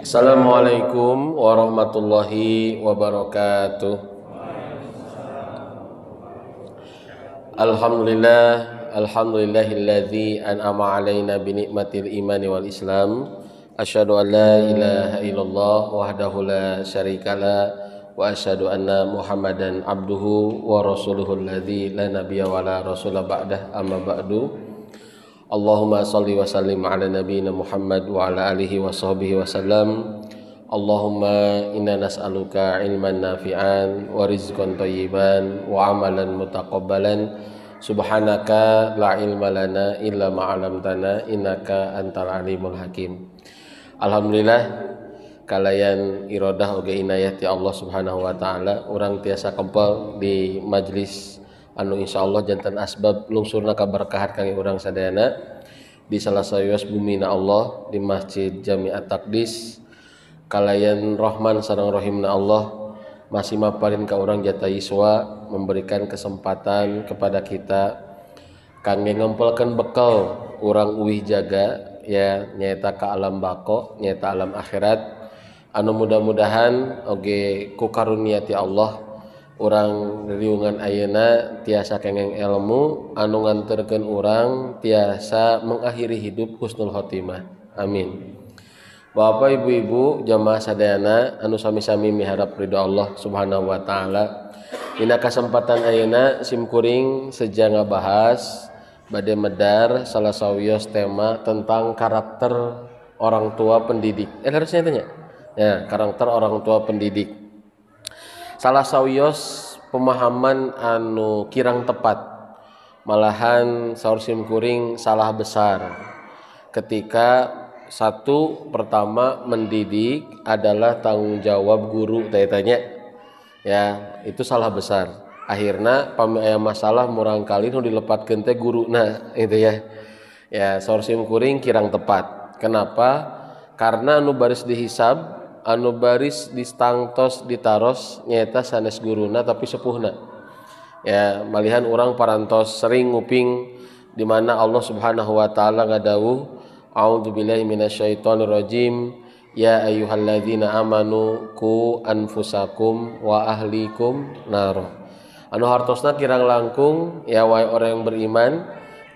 Assalamualaikum warahmatullahi wabarakatuh. Alhamdulillahilladzi an'ama 'alaina bi ni'matil imani wal islam. Asyhadu an la ilaha illallah wahdahu la syarikalah wa asyhadu anna Muhammadan abduhu wa rasuluhu alladzi la nabiyya wa la rasula ba'dah, amma ba'du. Allahumma salli wa sallim ala nabiyyina Muhammad wa ala alihi wa sahbihi wa sallam. Allahumma inna nas'aluka ilman nafi'an wa rizqan thayyiban wa amalan mutaqabbalan. Subhanaka la ilma lana illa ma 'allamtana innaka antal alimul hakim. Alhamdulillah kalayan iradah oge inayah ti Allah Subhanahu wa taala urang tiasa kempel di majlis anu insyaallah jantan asbab lungsurna kaberkahan kangge urang sadayana di salah sayos bumina Allah di Masjid Jami At-Taqdis kalayan rahman sareng rahimna Allah masih maparin ka urang jata yiswa memberikan kesempatan kepada kita kangge ngempelkeun bekal urang uwih jaga ya nyaeta ka alam bako nyaeta alam akhirat anu mudah-mudahan oge ku karunia ti Allah urang riungan ayeuna tiasa kengeng ilmu anu nganterkeun urang tiasa mengakhiri hidup husnul khotimah. Amin. Bapak ibu-ibu jamaah sadayana anu sami-sami miharap ridho Allah Subhanahu wa taala. Dina kasempatan ayeuna simkuring seja ngabahas bade medar salah sawios tema tentang karakter orang tua pendidik. Harusnya tanya. Ya, karakter orang tua pendidik. Salah sawios pemahaman anu kirang tepat malahan saur simkuring salah besar ketika satu pertama mendidik adalah tanggung jawab guru tanya ya itu salah besar akhirnya pami aya masalah murang kali nu dilepatkeun teh guruna itu ya saur simkuring kirang tepat. Kenapa? Karena anu baris dihisab anu baris distangtos ditaros nyata sanes guruna tapi sepuhna ya malihan orang parantos sering nguping di mana Allah Subhanahu wa taala ngadawuh a'udzubillahi minasyaitonirrajim ya ayyuhalladzina amanu qu anfusakum wa ahlikum nar anu hartosna kirang langkung ya wahai orang yang beriman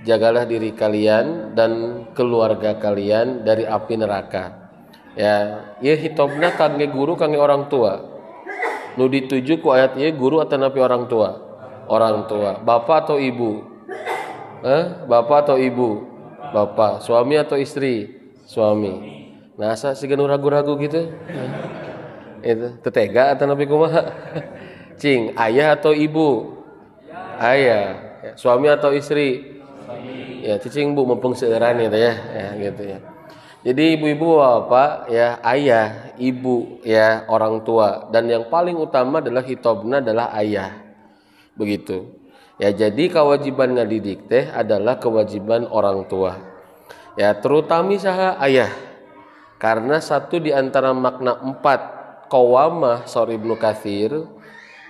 jagalah diri kalian dan keluarga kalian dari api neraka. Ya, ieu hitobna kangge guru kangge orang tua. Nu dituju ku ayat ieu guru atau napi orang tua? Orang tua. Bapak atau ibu? Bapak atau ibu? Bapak. Suami atau istri? Suami. Nah, asa sigan ragu-ragu gitu. Itu tetega atau napi kumaha? Cing, ayah atau ibu? Ayah. Ya, suami atau istri? Suami. Ya, cicing bu mumpung seueuran gitu ya. Ya, gitu ya. Jadi ibu-ibu bapak ya ayah, ibu ya orang tua dan yang paling utama adalah hitobna adalah ayah. Begitu. Ya jadi kewajiban ngadidik teh adalah kewajiban orang tua. Ya terutami saha ayah. Karena satu di antara makna 4 qawamah saur Ibnu Katsir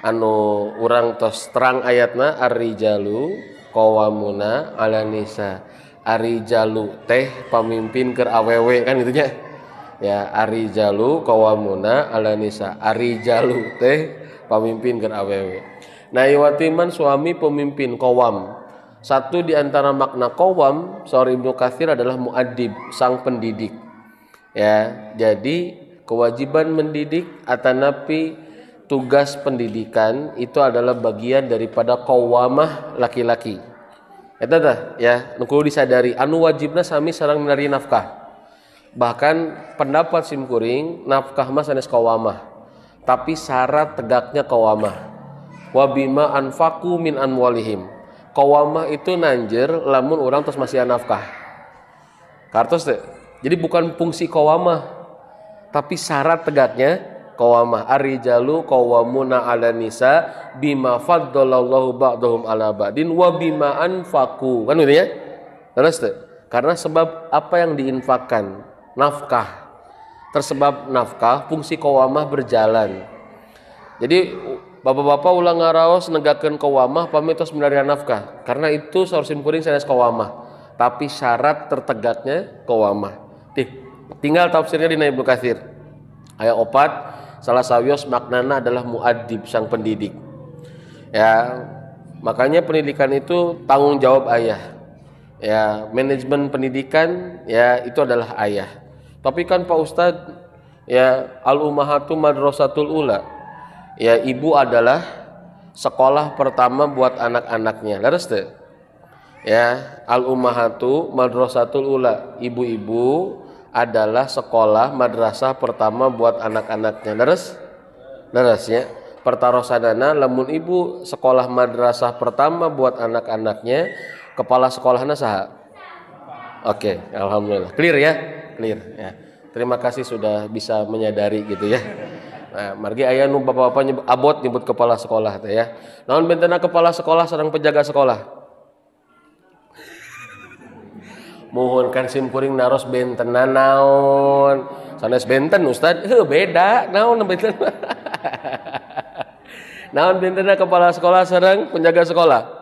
anu urang tos terang ayatna ar-rijalu qawamuna 'alan nisa. Ari jalu teh pamimpin keur awewe kan gitunya ya ari jalu qawamuna ala nisa ari jalu teh pamimpin keur awewe. Nah iwatiman suami pemimpin qawam. Satu di antara makna qawam saur Ibnu Katsir adalah muaddib sang pendidik ya jadi kewajiban mendidik atanapi tugas pendidikan itu adalah bagian daripada qawamah laki-laki. Eta tah ya nu kudu disadari anu wajibna sami sareng menari nafkah. Bahkan pendapat simkuring nafkah mah sanes qawamah. Tapi syarat tegaknya qawamah. Wa bima anfaqu min amwalihim. Qawamah itu nanjer lamun urang tos masih nafkah. Kartos teh. Jadi bukan fungsi qawamah tapi syarat tegaknya qawamah. Ar-rijalu qawwamuna 'alan nisa bima faddalallahu ba'dahum 'ala ba'din wa bima anfaqu. Kan gitu ya? Terus tuh. Karena sebab apa yang diinfakkan, nafkah. Tersebab nafkah, fungsi qawamah berjalan. Jadi bapak-bapak ulang ngaraos negakeun qawamah pami tos milarian nafkah. Karena itu saur simkuring sanes qawamah. Tapi syarat tertegaknya qawamah. Tinggal tafsirnya di Ibnu Katsir. Aya opat salah sawios maknana adalah muaddib, sang pendidik. Ya, makanya pendidikan itu tanggung jawab ayah. Ya, manajemen pendidikan ya itu adalah ayah. Tapi kan Pak Ustadz, ya al-ummahatu madrasatul ula. Ya, ibu adalah sekolah pertama buat anak-anaknya. Leres teh? Ya, al-ummahatu madrasatul ula. Ibu-ibu adalah sekolah madrasah pertama buat anak-anaknya. Leres? Leres ya. Pertarosanana lamun ibu sekolah madrasah pertama buat anak-anaknya, kepala sekolahnya saha? Oke, alhamdulillah. Clear ya? Clear ya. Terima kasih sudah bisa menyadari gitu ya. Nah, margi aya nu bapak-bapak nyebut abot nyebut kepala sekolah teh ya. Naon bentena kepala sekolah sareng penjaga sekolah? Mohon kan simkuring naros bentena naon? Sanes benten Ustad, beda naon benten. Naon bentena kepala sekolah sareng penjaga sekolah?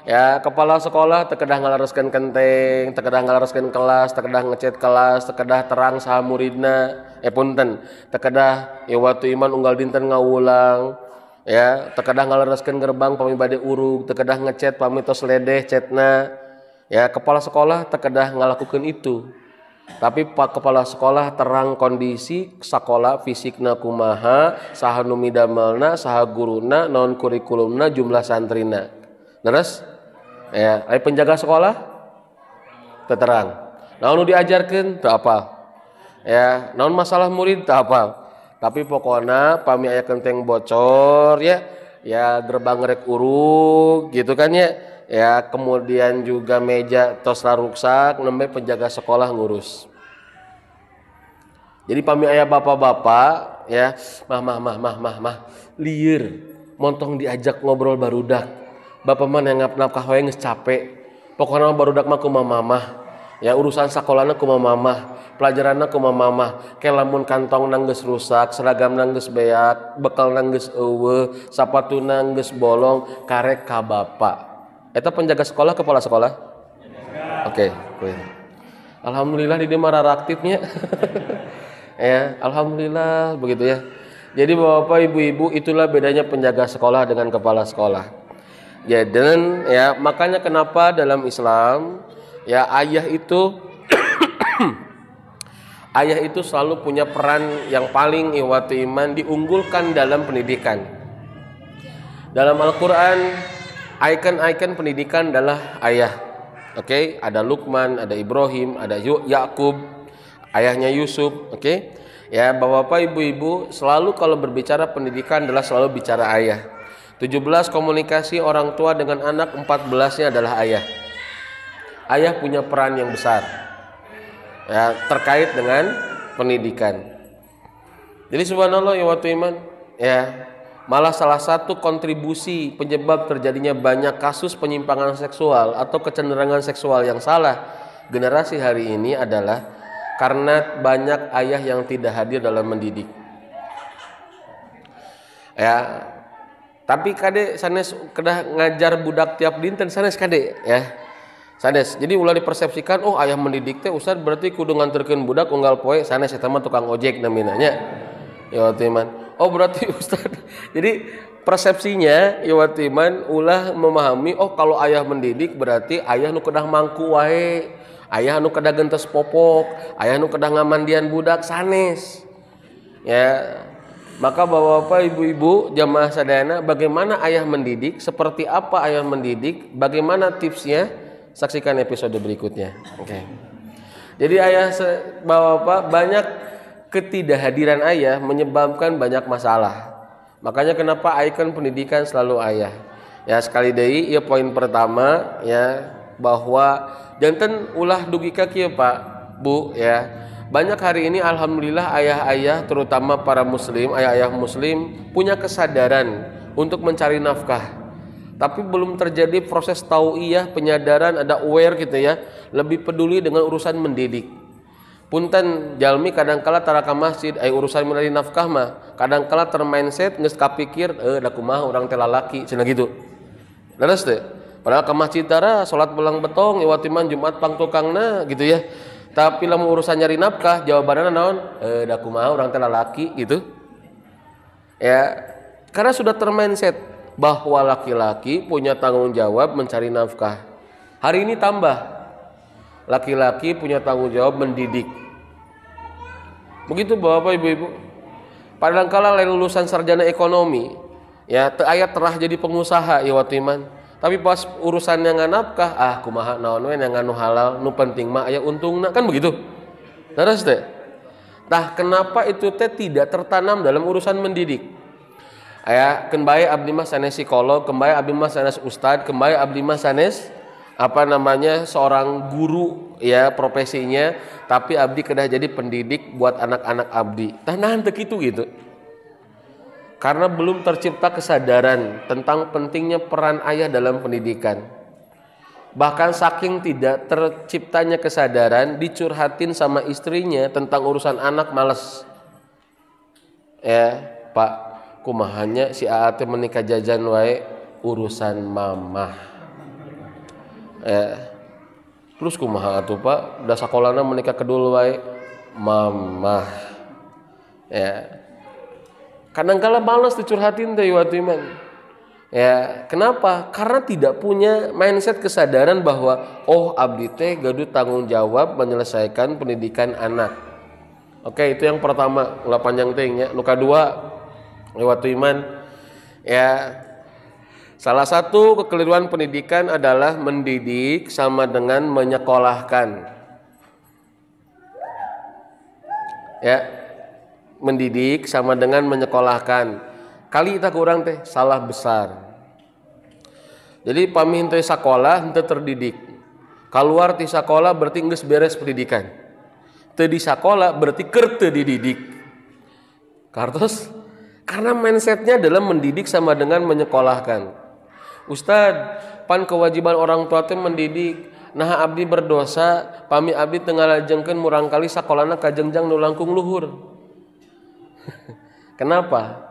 Ya, kepala sekolah tekedah ngalareskeun kenteng, tekedah ngalareskeun kelas, tekedah ngecet kelas, tekedah terang saha muridna, punten, tekedah ya waktu iman unggal dinten ngawulang, ya, tekedah ngalareskeun gerbang pami bade urug, tekedah ngecet pami tos ledeh cetna. Ya, kepala sekolah tekedah ngalakukeun itu. Tapi Pak Kepala Sekolah terang kondisi sekolah fisikna kumaha, saha nu midamelna, saha guruna, naon kurikulumna, jumlah santrina. Leres? Ya, ai penjaga sekolah terang. Naon nu diajarkeun teu apal. Ya, naon masalah murid teu apal. Tapi pokokna pami aya kenteng bocor ya, ya gerbang rek urug gitu kan ya. Ya, kemudian juga meja tos ruksak nembe penjaga sekolah ngurus. Jadi pami aya bapak-bapak ya, mah lieur montong diajak ngobrol barudak. Bapak mah nangap nafkah wae geus capek. Pokona barudak mah kumaha mamah. Ya urusan sakolana kumaha mamah, pelajaranna kumaha mamah. Ke lamun kantongna geus rusak, seragamna geus beak, bekalna geus eueuh, sapatuna geus bolong, karek ka bapak. Eta penjaga sekolah kepala sekolah? Oke, clear. Alhamdulillah di dieu mah raraktifnya. Ya, alhamdulillah begitu ya. Jadi Bapak Ibu-ibu, itulah bedanya penjaga sekolah dengan kepala sekolah. Ya, dan ya makanya kenapa dalam Islam ya ayah itu ayah itu selalu punya peran yang paling iwatu iman diunggulkan dalam pendidikan. Dalam Al-Qur'an ikon-ikon pendidikan adalah ayah. Oke, ada Luqman, ada Ibrahim, ada Yakub, ayahnya Yusuf. Oke. Ya, Bapak Ibu-ibu, selalu kalau berbicara pendidikan adalah selalu bicara ayah. 17 komunikasi orang tua dengan anak, 14-nya adalah ayah. Ayah punya peran yang besar. Ya, terkait dengan pendidikan. Jadi subhanallah ya waktu iman, ya. Malah salah satu kontribusi penyebab terjadinya banyak kasus penyimpangan seksual atau kecenderungan seksual yang salah generasi hari ini adalah karena banyak ayah yang tidak hadir dalam mendidik. Ya, tapi kade sanes kedah ngajar budak tiap dinten sanes kade ya. Sanes. Jadi ulah dipersepsikan oh ayah mendidik teh Ustaz berarti kudu nganterkeun budak unggal poe sanes eta mah tukang ojek namina nya. Ya teman. Oh berarti Ustaz. Jadi persepsinya ya teman ulah memahami oh kalau ayah mendidik berarti ayah nu kedah mangku wae. Ayah nu kedah gentes popok, ayah nu kedah ngamandian budak sanes. Ya. Maka Bapak Ibu-ibu jamaah sadayana bagaimana ayah mendidik, seperti apa ayah mendidik, bagaimana tipsnya? Saksikan episode berikutnya. Oke. Jadi ayah Bapak banyak ketidakhadiran ayah menyebabkan banyak masalah. Makanya kenapa ikon pendidikan selalu ayah. Ya sekali deui ieu poin pertama ya bahwa janten ulah dugi ka kieu Pak, Bu ya. Banyak hari ini alhamdulillah ayah-ayah terutama para muslim, ayah-ayah muslim punya kesadaran untuk mencari nafkah. Tapi belum terjadi proses tauiyah, penyadaran, ada aware gitu ya, lebih peduli dengan urusan mendidik. Punten jalmi kadangkala tara ka masjid urusan mencari nafkah mah kadangkala termindset geus kapikir da kumaha urang teh lalaki cenah gitu. Leres teh. Padahal ke masjid tara salat belang betong iwatiman Jumat pang tukangna gitu ya. Tapi lamun urusan nyari nafkah jawabannya naon? Da kumaha urang teh lalaki gitu. Ya, karena sudah termindset bahwa laki-laki punya tanggung jawab mencari nafkah. Hari ini tambah, laki-laki punya tanggung jawab mendidik. Begitu Bapak Ibu-ibu. Padahal kala lain lulusan sarjana ekonomi, ya teu aya terah jadi pengusaha ya watiman. Tapi pas urusannya ngan nafkah, kumaha naon we yang anu halal, nu penting mah aya untungna, kan begitu. Terus teh. Tah kenapa itu teh tidak tertanam dalam urusan mendidik? Aya kembali abdi mah sanes psikolog, kembali abdi mah sanes ustad, kembali abdi mah sanes seorang guru ya profesinya, tapi abdi kedah jadi pendidik buat anak-anak abdi. Tah nahan teu kitu gitu. Karena belum tercipta kesadaran tentang pentingnya peran ayah dalam pendidikan. Bahkan saking tidak terciptanya kesadaran, dicurhatin sama istrinya tentang urusan anak males. Ya, Pak, kumahanya si Aa teh menikah jajan wae urusan mamah. Ya. Terus kumaha atuh Pak, da sakolana menikah kedul wae mamah. Ya. Kadang-kala males dicurhatin teh watiman. Ya, kenapa? Karena tidak punya mindset kesadaran bahwa abdi teh gaduh tanggung jawab menyelesaikan pendidikan anak. Oke, itu yang pertama, ulah panjang teh nya. Nu kadua, watiman, ya salah satu kekeliruan pendidikan adalah mendidik sama dengan menyekolahkan. Ya. Mendidik sama dengan menyekolahkan. Kali kita kurang teh salah besar. Jadi pami henteu sakola henteu terdidik. Kaluar ti sakola berarti geus beres pendidikan. Teu di sakola berarti keur teu dididik. Kartos karena mindsetnya adalah mendidik sama dengan menyekolahkan. Ustad, pan kewajiban orang tua teh mendidik. Nah abdi berdosa, pami abdi teu ngalajengkeun murang kali sakolana ka jenjang nu langkung luhur. Kenapa?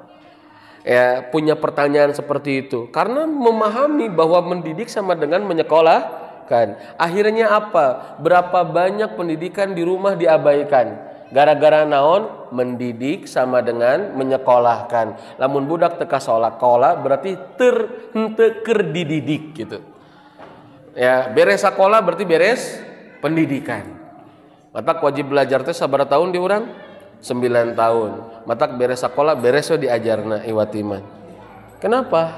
Ya punya pertanyaan seperti itu. Karena memahami bahwa mendidik sama dengan menyekolahkan. Akhirnya apa? Berapa banyak pendidikan di rumah diabaikan? Gara-gara naon? Mendidik sama dengan menyekolahkan. Lamun budak teka sekolah berarti henteu keur dididik gitu. Ya beres sekolah berarti beres pendidikan. Mata wajib belajar teh sabaraha tahun di urang? 9 tahun. Matak beres sekolah beres we diajarna iwatiman. Kenapa?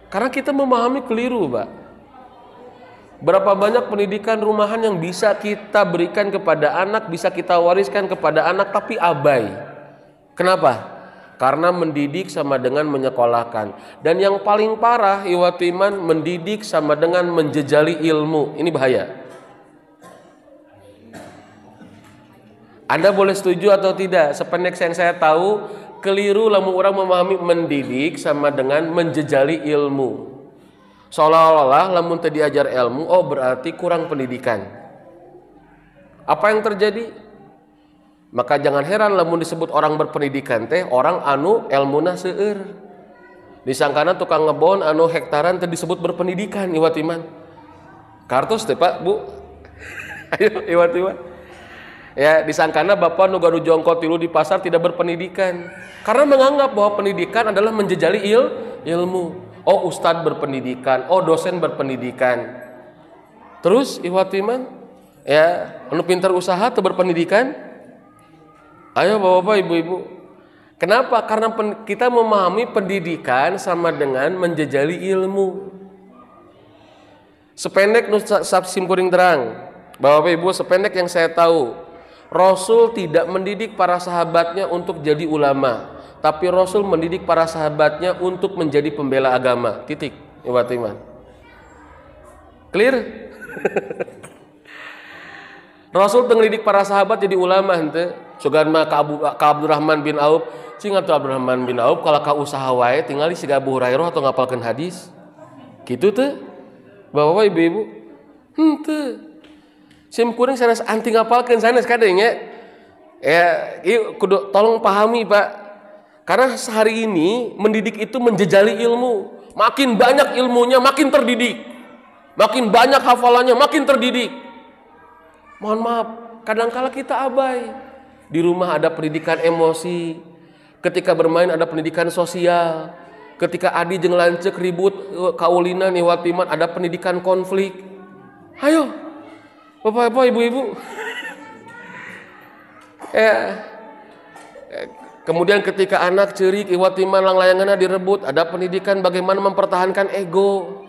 Karena kita memahami keliru, Pak. Berapa banyak pendidikan rumahan yang bisa kita berikan kepada anak, bisa kita wariskan kepada anak tapi abai. Kenapa? Karena mendidik sama dengan menyekolahkan. Dan yang paling parah iwatiman, mendidik sama dengan menjejali ilmu. Ini bahaya. Anda boleh setuju atau tidak, sependek yang saya tahu, keliru lamun orang memahami mendidik sama dengan menjejali ilmu. Seolah-olah lamun teu diajar ilmu, berarti kurang pendidikan. Apa yang terjadi? Maka jangan heran lamun disebut orang berpendidikan teh orang anu elmuna seueur. Disangkana tukang ngebon anu hektaran teh disebut berpendidikan iwatiman. Kartos teh Pak, Bu. Ayo iwatiman. Ya, disangkana bapak nu garu jongkot tilu di pasar tidak berpendidikan. Karena menganggap bahwa pendidikan adalah menjejali ilmu. Ustadz berpendidikan, dosen berpendidikan. Terus iwatiman, ya, anu pintar usaha teu berpendidikan. Ayo bapak-bapak, ibu-ibu. Kenapa? Karena kita memahami pendidikan sama dengan menjejali ilmu. Sependek nu simkuring terang, bapak-bapak ibu, sependek yang saya tahu, Rasul tidak mendidik para sahabatnya untuk jadi ulama, tapi Rasul mendidik para sahabatnya untuk menjadi pembela agama. Titik. Iwatiman. Clear? Rasul mendidik para sahabat jadi ulama henteu. Sugan mah ka Abdurrahman bin Auf, cing atuh Abdurrahman bin Auf kalau ka usaha wae tinggal siga Abu Hurairah atau ngapalkeun hadis. Kitu teh. Bapak ibu-ibu. Henteu. Sim kuring sanes anti ngapalkeun sanes kadeng ya. Ieu kudu tolong pahami, Pak. Karena sehari ini mendidik itu menjejali ilmu. Makin banyak ilmunya makin terdidik. Makin banyak hafalannya makin terdidik. Mohon maaf, kadangkala kita abai. Di rumah ada pendidikan emosi, ketika bermain ada pendidikan sosial, ketika adi jeung lancek ribut kaulinan iwatiman ada pendidikan konflik. Ayo, bapak-bapak, ibu-ibu. Kemudian ketika anak cerik iwatiman lang layanganna direbut, ada pendidikan bagaimana mempertahankan ego.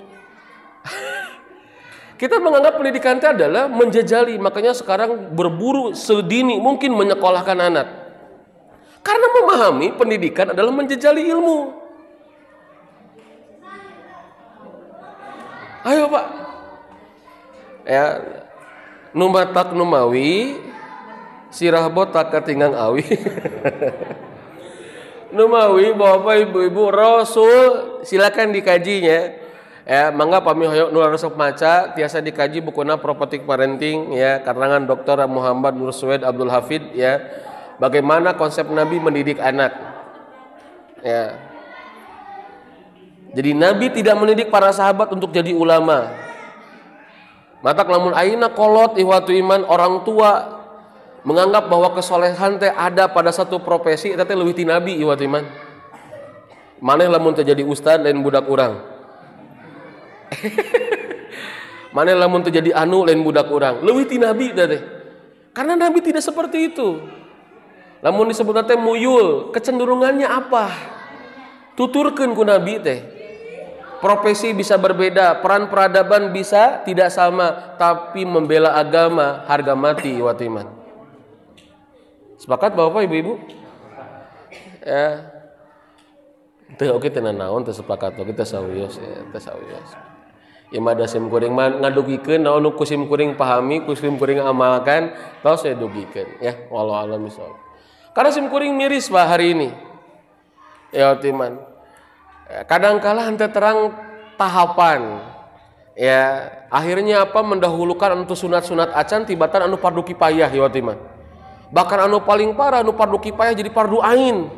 Kita menganggap pendidikan itu adalah menjejali, makanya sekarang berburu sedini mungkin menyekolahkan anak. Karena memahami pendidikan adalah menjejali ilmu. Ayo Pak. Ya, numatak numawi, sirah botak katingang awi. Numawi, bapak ibu-ibu, Rasul silakan dikajinya. Ya, mangga pami hoyong nu resep maca tiasa dikaji bukuna Prophetic Parenting ya karangan Dr. Muhammad Nur Suwaid Abdul Hafid ya. Bagaimana konsep Nabi mendidik anak. Ya. Jadi Nabi tidak mendidik para sahabat untuk jadi ulama. Matak lamun aina kolot ihwatu iman orang tua menganggap bahwa kesolehan teh ada pada satu profesi eta teh leuwih ti Nabi ihwatu iman. Maneh lamun teh jadi ustad lain budak urang. Maneh lamun teu jadi anu lain budak urang. Leuwih ti Nabi teh. Karena Nabi tidak seperti itu. Lamun disebutna teh muyul, kecenderungannya apa? Tuturkeun ku Nabi teh. Profesi bisa berbeda, peran peradaban bisa tidak sama, tapi membela agama harga mati iwatu iman. Sepakat Bapak Ibu-ibu? Ya. Teu oge teh naon teu sepakat oge teh sawios ya, teh sawios. Ieu mah da sim kuring mah ngadugikeun naon nu kusim kuring pahami, kusim kuring amalkan, tos saya dugikeun ya, wallahu a'lam bishawab. Karena sim kuring miris Pak hari ini. Ya timan. Kadangkala henteu terang tahapan. Ya, akhirnya apa mendahulukan anu sunat-sunat acan tibatan anu fardu kifayah ya timan. Bahkan anu paling parah anu fardu kifayah jadi fardu ain.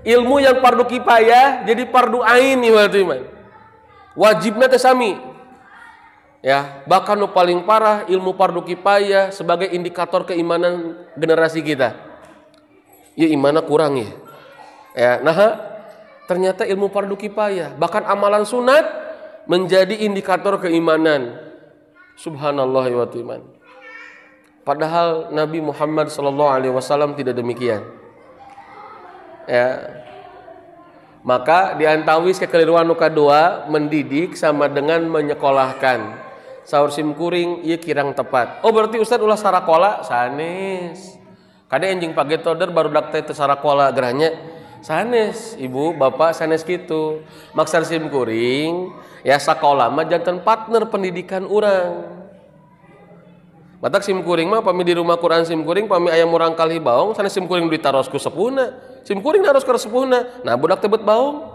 Ilmu yang fardu kifayah jadi fardu ain ya timan. Wajibna teh sami. Ya, bahkan anu paling parah ilmu fardu kifayah sebagai indikator keimanan generasi kita. Ya imanna kurang ya. Ya, nah ternyata ilmu fardu kifayah, bahkan amalan sunat menjadi indikator keimanan. Subhanallah wa timan. Padahal Nabi Muhammad SAW tidak demikian. Ya. Maka diantawis kekeliruan nu kadua mendidik sama dengan menyekolahkan. Saur sim kuring ieu kirang tepat. Oh berarti Ustaz ulah sarakola sanes. Kade enjing pagetoder barudak teh teu sarakola gerahnya. Sanes, ibu, bapak sanes gitu. Maksar sim kuring ya sakola mah janten partner pendidikan urang. Batak sim kuring mah pami di rumah Quran sim kuring pami aya murang kali baong sanes sim kuring ditaros ku sepuhna. Sim kuring naros ka sepuhna. Nah budak teh beut baong.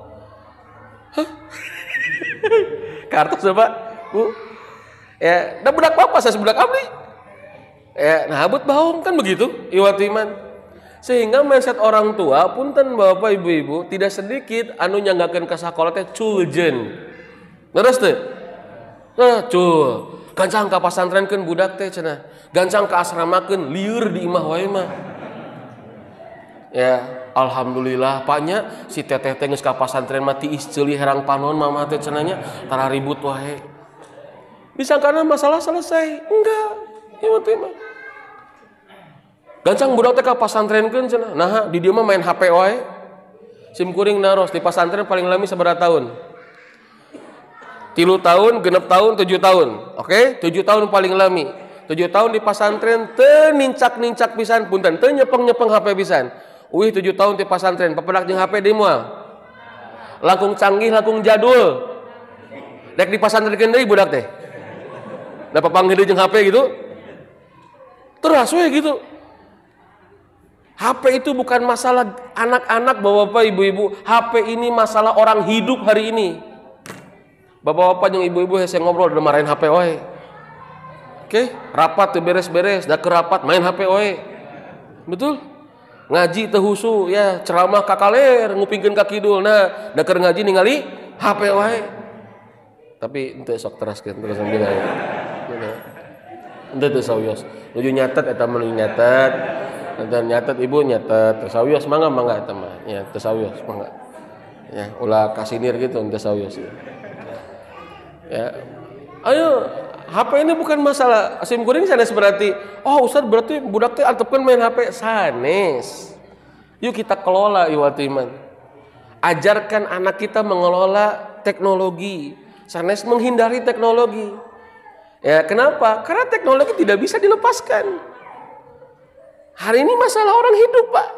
Hah? Kartos Pak, Bu. Ya, da budak papa saya budak abdi. Ya, nah beut baong kan begitu iwatu iman. Sehingga mindset orang tua punten Bapak Ibu-ibu tidak sedikit anu nyanggakeun ka sakola teh culjeun. Leres teh? Nah, cul. Gancang ka pasantrenkeun budak teh cenah. Gancang ka asramakeun lieur di imah wae mah. Ya, alhamdulillah paknya si teteh teh geus ka pasantren mah tiis ceuli herang panon mama teh cenahnya tara ribut wae. Disangkana masalah selesai. Enggak. Ieu mah. Gancang budak teh ka pasantrenkeun cenah. Nah, di dieu mah main HP wae. Sim kuring naros di pasantren paling lami sabaraha tahun? 3 tahun, 6 tahun, 7 tahun. Oke? 7 tahun paling lami. 7 tahun di pasantren teu nincak-nincak pisan punten, teu nyepeng-nyepeng HP pisan. Uih 7 tahun di pasantren, papedak jeung HP di moal. Langkung canggih, langkung jadul. Dek di pasantren deui budak teh. Da papanggih jeung HP gitu. Teras we gitu. HP itu bukan masalah anak-anak Bapak Ibu-ibu. HP ini masalah orang hidup hari ini. Bapak-bapak jeung ibu-ibu hese ngobrol udah marahin HP wae. Oke, rapat teu beres-beres, da keur rapat main HP wae. Betul? Ngaji teu husu ya, ceramah kakaler ngupingkeun ka kidul. Nah, da keur ngaji ningali HP wae. Tapi henteu sok teraskeun terus gitu. Ente teu sawios. Nuju nyatet eta mah nyatet. Dan nyatet ibu nyatet. Teu sawios mangga eta mah. Ya teu sawios mangga. Ya ulah kasinir gitu teu sawios. Ya. Ayo HP ini bukan masalah SIM kuring sanes berarti. Oh Ustaz berarti budak teh antepkeun main HP sanes. Yuk kita kelola iwati iman. Ajarkan anak kita mengelola teknologi. Sanes menghindari teknologi. Ya, kenapa? Karena teknologi tidak bisa dilepaskan. Hari ini masalah orang hidup, Pak.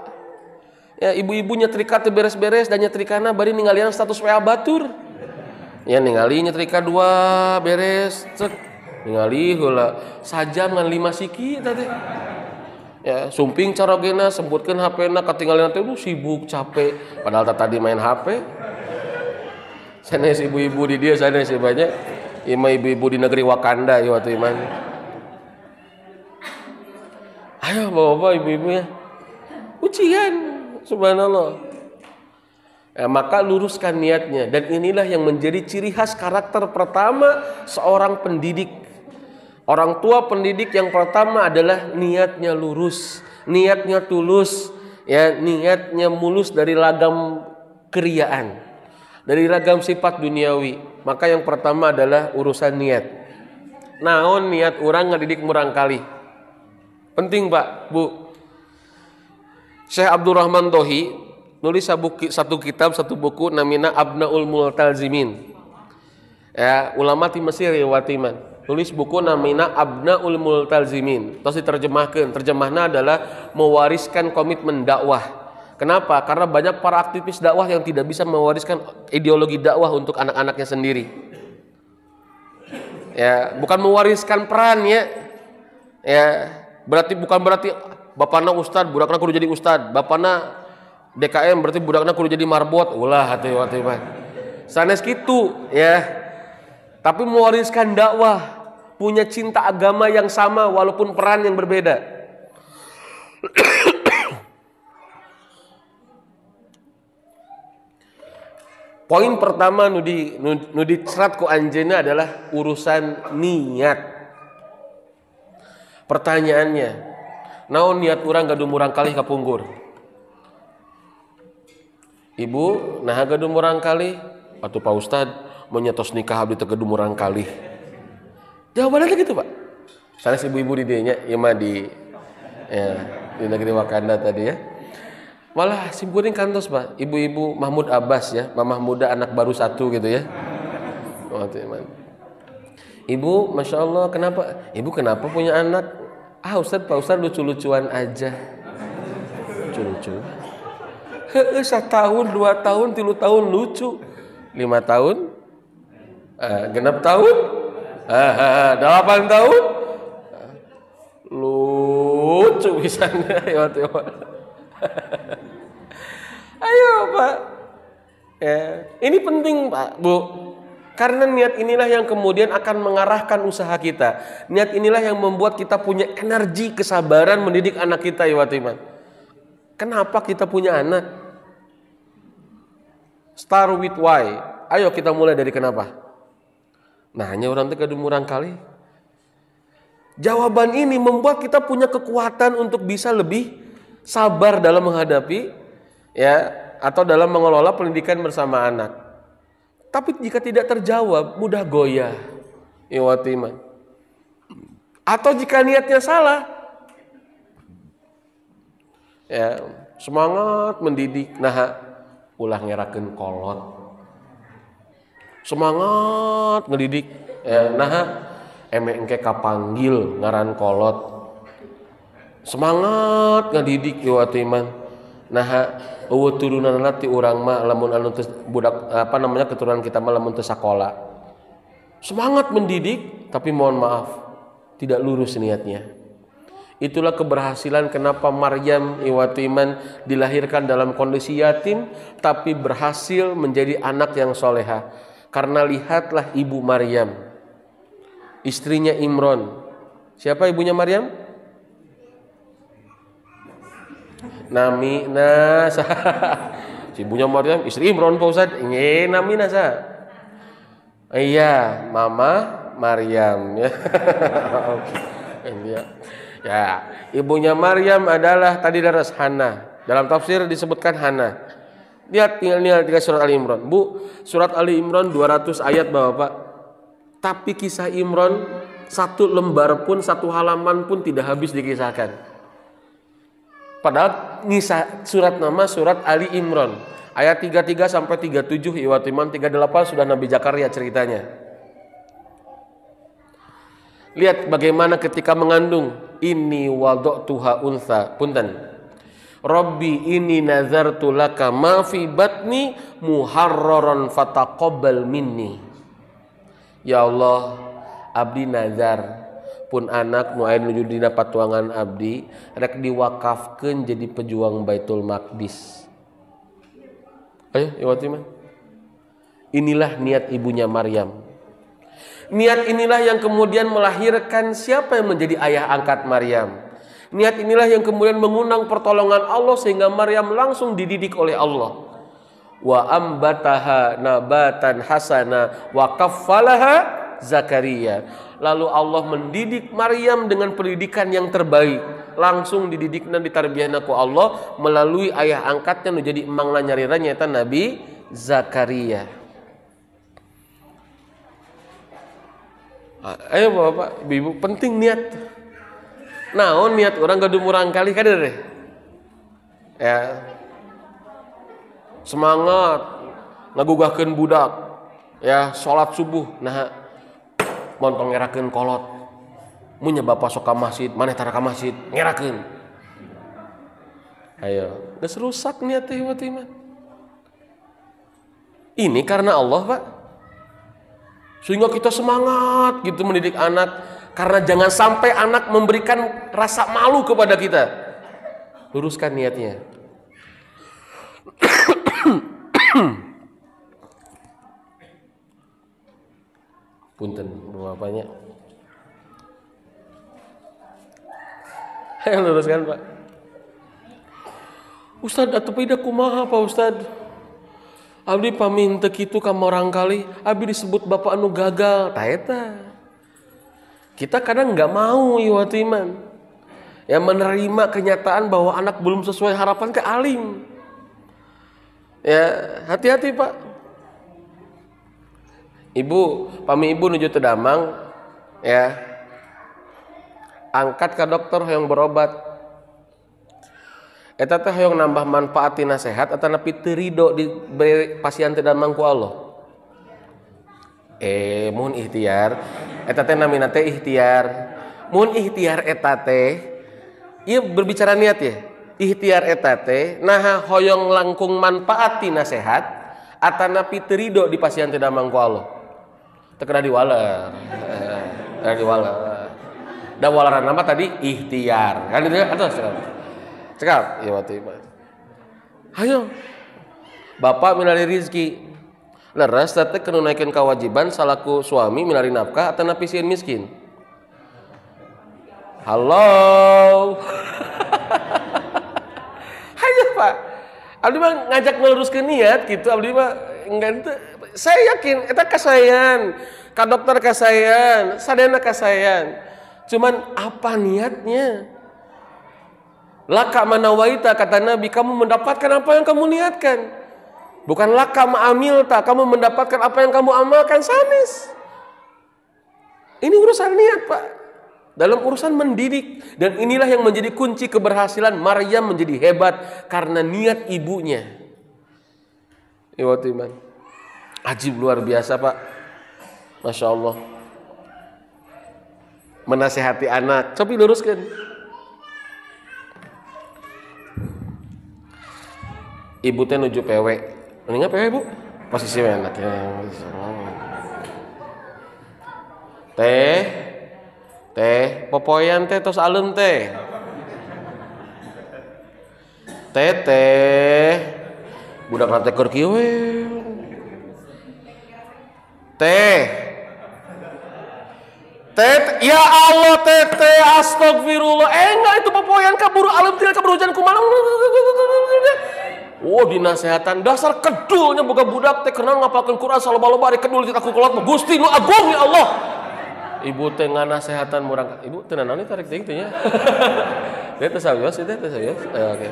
Ya, ibu-ibu nyetrika teu beres-beres dan nyetrikana bari ninggalian status WA batur. Ya, ningali nyetrika 2 beres, cek. Ningali heula sajam ngan 5 siki tadi. Ya, sumping carogena sebutkeun HP-na katinggalan teh sibuk capek padahal tadi main HP. Sanes ibu-ibu di dia sanes banyak. Ima ibu-ibu di negeri Wakanda ieu atuh iman. Ayo bapak ibu-ibu ya. Ujian subhanallah. Ya, maka luruskan niatnya dan inilah yang menjadi ciri khas karakter pertama seorang pendidik. Orang tua pendidik yang pertama adalah niatnya lurus, niatnya tulus, ya, niatnya mulus dari ragam keriaan, dari ragam sifat duniawi. Maka yang pertama adalah urusan niat. Naon niat orang ngadidik murang kali. Penting Pak, Bu. Syekh Abdurrahman Tohi nulis satu kitab, satu buku namina Abnaul Multalzimin. Ya, ulama di Mesir ya watiman. Tulis buku namina Abnaul Multalzimin. Terus diterjemahkan. Terjemahnya adalah mewariskan komitmen dakwah. Kenapa? Karena banyak para aktivis dakwah yang tidak bisa mewariskan ideologi dakwah untuk anak-anaknya sendiri. Ya, bukan mewariskan peran ya. Ya, bukan berarti bapakna ustad, budakna kudu jadi ustad. Bapakna DKM berarti budakna kudu jadi marbot. Ulah hati-hati Pak. Sanes kitu ya. Tapi mewariskan dakwah, punya cinta agama yang sama walaupun peran yang berbeda. Poin pertama nu dicerat ku anjeunna adalah urusan niat. Pertanyaannya, naon niat urang gaduh murang kalih ka punggur? Ibu, nah gaduh murang kalih? Atuh Pak Ustad, menyetos nikah abdi teu gaduh murang kalih. Jawabannya gitu Pak. Sanes ibu-ibu di dinya ieu mah di negeri Wakanda tadi ya. Malah SIM kuring kantos Pak. Ibu-ibu Mahmud Abbas ya, mamah muda anak baru 1 gitu ya. Ibu, Masya Allah, kenapa? Ibu kenapa punya anak? Ah Ustad, Pak Ustad lucu-lucuan aja. Lucu-lucu. Heeh, 1 tahun, 2 tahun, 3 tahun lucu. 5 tahun? Genap tahun? 8 tahun? Lucu misalnya. Ayo Pak. Ya, ini penting Pak, Bu. Karena niat inilah yang kemudian akan mengarahkan usaha kita. Niat inilah yang membuat kita punya energi kesabaran mendidik anak kita ya Watiman. Kenapa kita punya anak? Start with why. Ayo kita mulai dari kenapa. Nah hanya orang teh murang kali. Jawaban ini membuat kita punya kekuatan untuk bisa lebih sabar dalam menghadapi ya atau dalam mengelola pendidikan bersama anak. Tapi jika tidak terjawab, mudah goyah. Iwatiman. Atau jika niatnya salah, ya semangat mendidik, nah ulah ngerakeun kolot. Semangat ngedidik, ya nah engke kapanggil ngaran kolot. Semangat ngedidik iwatiman. Nah, eueuh turunanna ti urang mah lamun anu budak keturunan kita mah lamun teu sakola. Semangat mendidik tapi mohon maaf tidak lurus niatnya. Itulah keberhasilan kenapa Maryam iwatiman dilahirkan dalam kondisi yatim tapi berhasil menjadi anak yang soleha. Karena lihatlah ibu Maryam, istrinya Imron. Siapa ibunya Maryam? Nami nasa si ibunya Maryam istri Imron Pak Ustad. Nami nasa. Iya, mama Maryam ya. Ya, ibunya Maryam adalah tadi daras Hana. Dalam tafsir disebutkan Hana. Lihat tinggal 3 surat Ali Imran. Bu, surat Ali Imran 200 ayat Bapak. Tapi kisah Imran 1 lembar pun, 1 halaman pun tidak habis dikisahkan. Padahal surat nama surat Ali Imran. Ayat 33 sampai 37 Iwatiman 38 sudah Nabi Zakaria ceritanya. Lihat bagaimana ketika mengandung, ini wada'tuha untha. Punten. Rabbi ini nazartu laka ma fi batni muharraran fataqabbal minni. Ya Allah, abdi nazar pun anak nu aya nuju dina patuangan abdi rek diwakafkeun jadi pejuang Baitul Maqdis. Ayo, Iwatiman. Inilah niat ibunya Maryam. Niat inilah yang kemudian melahirkan siapa yang menjadi ayah angkat Maryam. Niat inilah yang kemudian mengundang pertolongan Allah sehingga Maryam langsung dididik oleh Allah. Wa ambataha nabatan hasana wa kaffalaha Zakaria. Lalu Allah mendidik Maryam dengan pendidikan yang terbaik. Langsung dididik dan ditarbiyahna ku Allah melalui ayah angkatnya menjadi emangna nyarira nyaeta Nabi Zakaria. Ayo Bapak, Ibu, penting niat. Naon niat orang gaduh murang kali kader deh. Ya. Semangat ngagugahkeun budak. Ya, salat subuh nah montong ngerakeun kolot. Mun nya Bapak sok ka masjid, maneh tara ka masjid, ngerakeun. Ayo, geus rusak niat teh mah. Ini karena Allah, Pak. Sehingga kita semangat gitu mendidik anak, karena jangan sampai anak memberikan rasa malu kepada kita. Luruskan niatnya. Punten bapaknya. Luruskan Pak. Ustad atuh pida kumaha Pak Ustad? Abdi paminta kitu ka orang kali, abdi disebut bapak anu gagal, tah eta. Kita kadang nggak mau Iwatiman. Ya menerima kenyataan bahwa anak belum sesuai harapan ke alim. Ya, hati-hati Pak. Ibu, pami ibu nuju teu Damang, ya. Angkat ke dokter hoyong berobat. Eta teh hoyong nambah manfaat tina sehat atau napi teu ridho diberi pasien teu Damang ku Allah. Mun ikhtiar, eta teh namina teh ikhtiar. Mun ikhtiar eta teh, ieu berbicara niat ya. Ikhtiar eta teh nah hoyong langkung manfaat tina sehat atau napi teu ridho di pasien teu Damang ku Allah. Teu kena diwaler. Da walaran nama tadi ikhtiar. Kan itu atas. Cekap, ya waktu itu. Ayo, bapak milari rizki. Leres, tapi kena naikin kewajiban salaku suami milari nafkah atau napi sieun miskin. Halo. Ayo Pak. Abdi mah ngajak meluruskan niat gitu. Abdi mah enggak itu. Saya yakin, eta kasayan, ka dokter kasayan, sadena kasayan. Cuman apa niatnya? Laka manawaita kata Nabi, kamu mendapatkan apa yang kamu niatkan. Bukan laka ma'amilta, kamu mendapatkan apa yang kamu amalkan, sanes. Ini urusan niat Pak. Dalam urusan mendidik. Dan inilah yang menjadi kunci keberhasilan Maryam menjadi hebat karena niat ibunya. Iwatiman. Ajib luar biasa Pak. Masya Allah. Menasehati anak. Coba luruskan. Ibu teh nuju PW. Mendingan PW Bu. Posisi enak ya. Teh, popoyan teh tos alem teh. Teh. Budak nate keur kieu we. Teh, ya Allah teh, astagfirullah. Enggak itu popoyan kaburu alem tina kaburu hujan kumaha. Oh dinasehatan dasar kedulnya boga budak teh kenal ngapalkeun Quran saloba-loba ari kedul tina ku kolot Gusti nu agung ya Allah. Ibu teh nganasehatan murang. Ibu teu naon tarik teuing teh nya. Teh teh sawios teh sawios. Oke.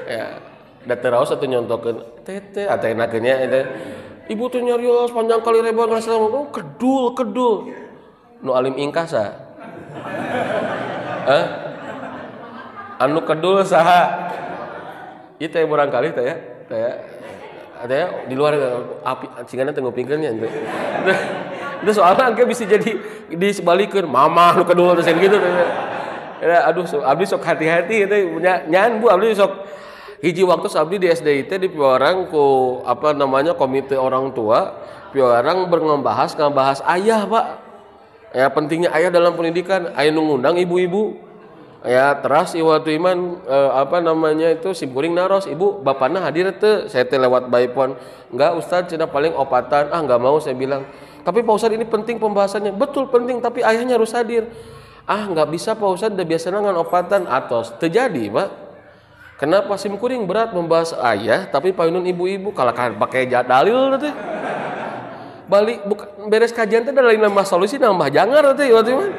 Ya, da teraos atuh nyontokeun teh atenakeun nya teh. Ibu teh nyarios panjang kali lebar ngasal kedul. Nu alim ingkasa. Anu kedul saha? Ieu teh murang kali teh ya. Ada ya di luar api cingana teu ngupingkeun nya teh. Itu soalnya angke bisa jadi disebalikeun mama nu kedua terus gitu. Ya aduh abdi sok hati-hati teh nyan Bu abdi sok hiji waktu abdi di SDIT di piorang ku apa namanya komite orang tua piorang ngebahas ayah Pak. Ya pentingnya ayah dalam pendidikan, aya nu ngundang ibu-ibu. Ya teras waktu iman apa namanya itu simkuring naros ibu bapakna hadir teu saya teh lewat by phone enggak Ustaz cenah paling opatan enggak mau saya bilang tapi Pak Ustaz ini penting pembahasannya betul penting tapi ayahnya harus hadir enggak bisa Pak Ustaz udah biasanya ngan opatan atos terjadi Pak kenapa simkuring berat membahas ayah tapi painun ibu-ibu kalau pakai dalil teh balik bukan beres kajian teh lain nambah solusi nambah jangar teh waktu iman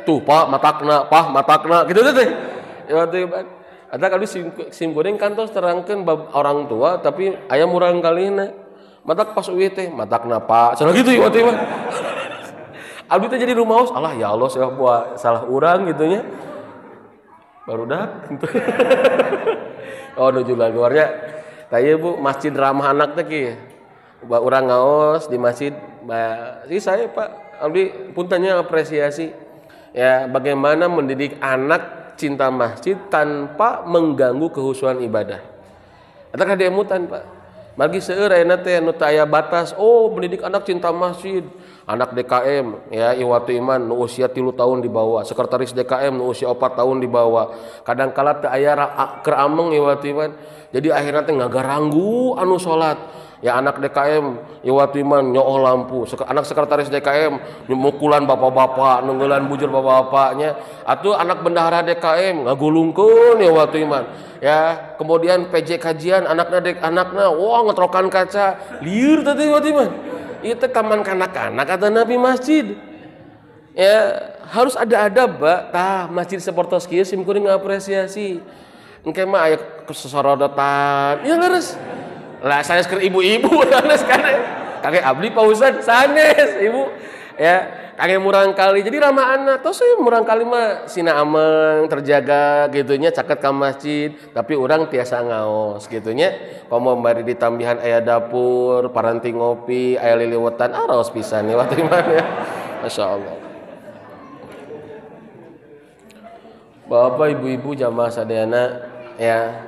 tuh Pak matakna gitu teh. Ya teh ada kali sim goreng kantos terangkeun orang tua tapi aya murang kalina. Matak pas uih teh matakna Pak. Salah gitu ya teh mah. Abdi teh jadi rumaos, Allah ya Allah saya buat salah urang gitu nya. Baru dak gitu. Oh nuju luarnya. Tah Bu masjid ramah anak teh kieu. Urang ngaos di masjid si saya Pak Abdi puntennya apresiasi. Ya, bagaimana mendidik anak cinta masjid tanpa mengganggu kehusuan ibadah. Eta kademutan Pak. Margi seueur ayeuna teh nu teu aya batas, mendidik anak cinta masjid. Anak DKM ya iwatu iman nu usia 3 tahun di bawah, sekretaris DKM nu usia 4 tahun di bawah. Kadang kala teu aya keur ameng iwatu iman. Jadi akhirna teh ngagaranggu anu salat. Ya anak DKM iwatu iman nyooh lampu anak sekretaris DKM mukulan bapak-bapak nunggulan bujur bapak-bapaknya atuh anak bendahara DKM ngagulungkeun iwatu iman ya kemudian PJ kajian anakna wah ngetrokan kaca lieur teh iwatu iman ieu teh taman kanak-kanak kata Nabi masjid ya harus ada adab Pak masjid sapertos kieu simkuring ngapresiasi engke mah aya kesorodotan ya leres lah sanes keur ibu-ibu sanes kan kakek abdi Pak Ustad sanes ibu ya kakek murang kali jadi ramah anak tos murang kali mah sina ameng terjaga gitunya caket ka masjid tapi urang tiasa ngaos gitunya komo bari ditambihan aya dapur paranti ngopi aya liliwetan aros pisan nih waktu mana ya masyaallah Bapak ibu-ibu jamaah sadayana ya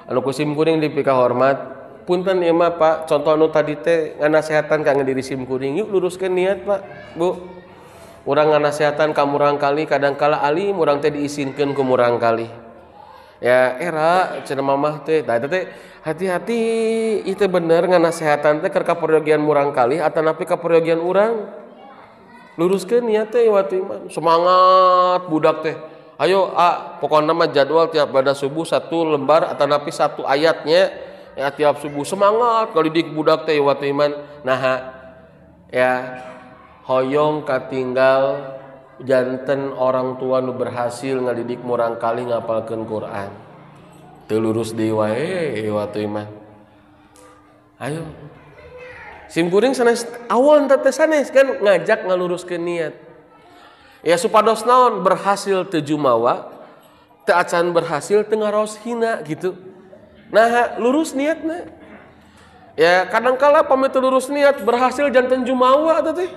anu kusim kuring dipika hormat punten ieu mah Pak contoh anu tadi teh nganasehatan ka diri sim kuring yuk luruskeun niat Pak Bu urang nganasehatan ka murang kali kadangkala alim urang teh diizinkeun ku murang kali ya era cenah mamah teh da teh hati-hati ieu teh bener nganasehatan teh keur kaperyogian murang kali atanapi kaperyogian urang luruskeun niat teh waktu iman semangat budak teh ayo pokoknya mah jadwal tiap pada subuh 1 lembar atau napi 1 ayatnya ya tiap subuh semangat kalau didik budak teh waktu iman nah ya hoyong katinggal janten orang tua nu berhasil ngadidik murang kali ngapalkeun Quran teu lurus deui wae waktu iman ayo simkuring sanes awon teh sanes kan ngajak ngaluruskeun niat ya supados naon berhasil teu jumawa teu acan berhasil teu ngaraos hina gitu nah lurus niatna ya kadangkala pami teu lurus niat berhasil janten jumawa teh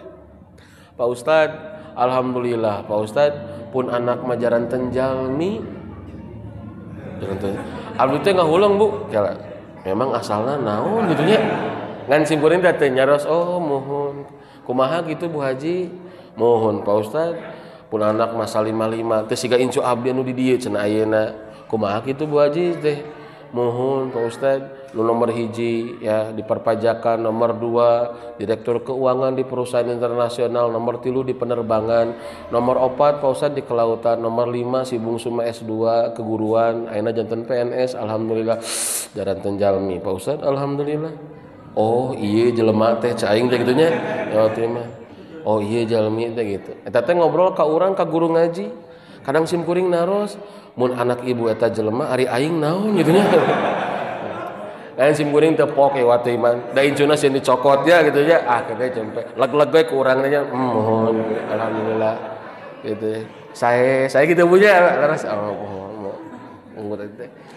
Pak Ustad alhamdulillah Pak Ustad pun anak majaran tenjalmi abdi teh ngahulang Bu kala memang asalna naon gitu nya ngan simkuring teh nyaros mohon kumaha gitu Bu Haji mohon Pak Ustad pun anak masa 55 teh siga incu abdi anu di dieu cenah ayeuna kumaha kitu Bu Haji teh mohon Pak Ustad nu nomor 1 ya di perpajakan nomor 2 direktur keuangan di perusahaan internasional nomor 3 di penerbangan nomor 4 Pak Ustad di kelautan nomor 5 si bungsu mah S2 keguruan ayeuna janten PNS alhamdulillah jaranten jalmi Pak Ustad alhamdulillah oh iya jelema teh cai teh gitunya ya teh mah Oh iya jalmi teh gitu. Eta teh ngobrol ka urang ka guru ngaji. Kadang sim kuring naros mun anak ibu eta jelema ari aing naon gitu nya. Lain sim kuring teu poke watu iman. Da incuna sieun dicokot ya gitu ya. Ah kene cempe. Leg-leg we ku urang nya mohon alhamdulillah gitu. Saya gitu punya laras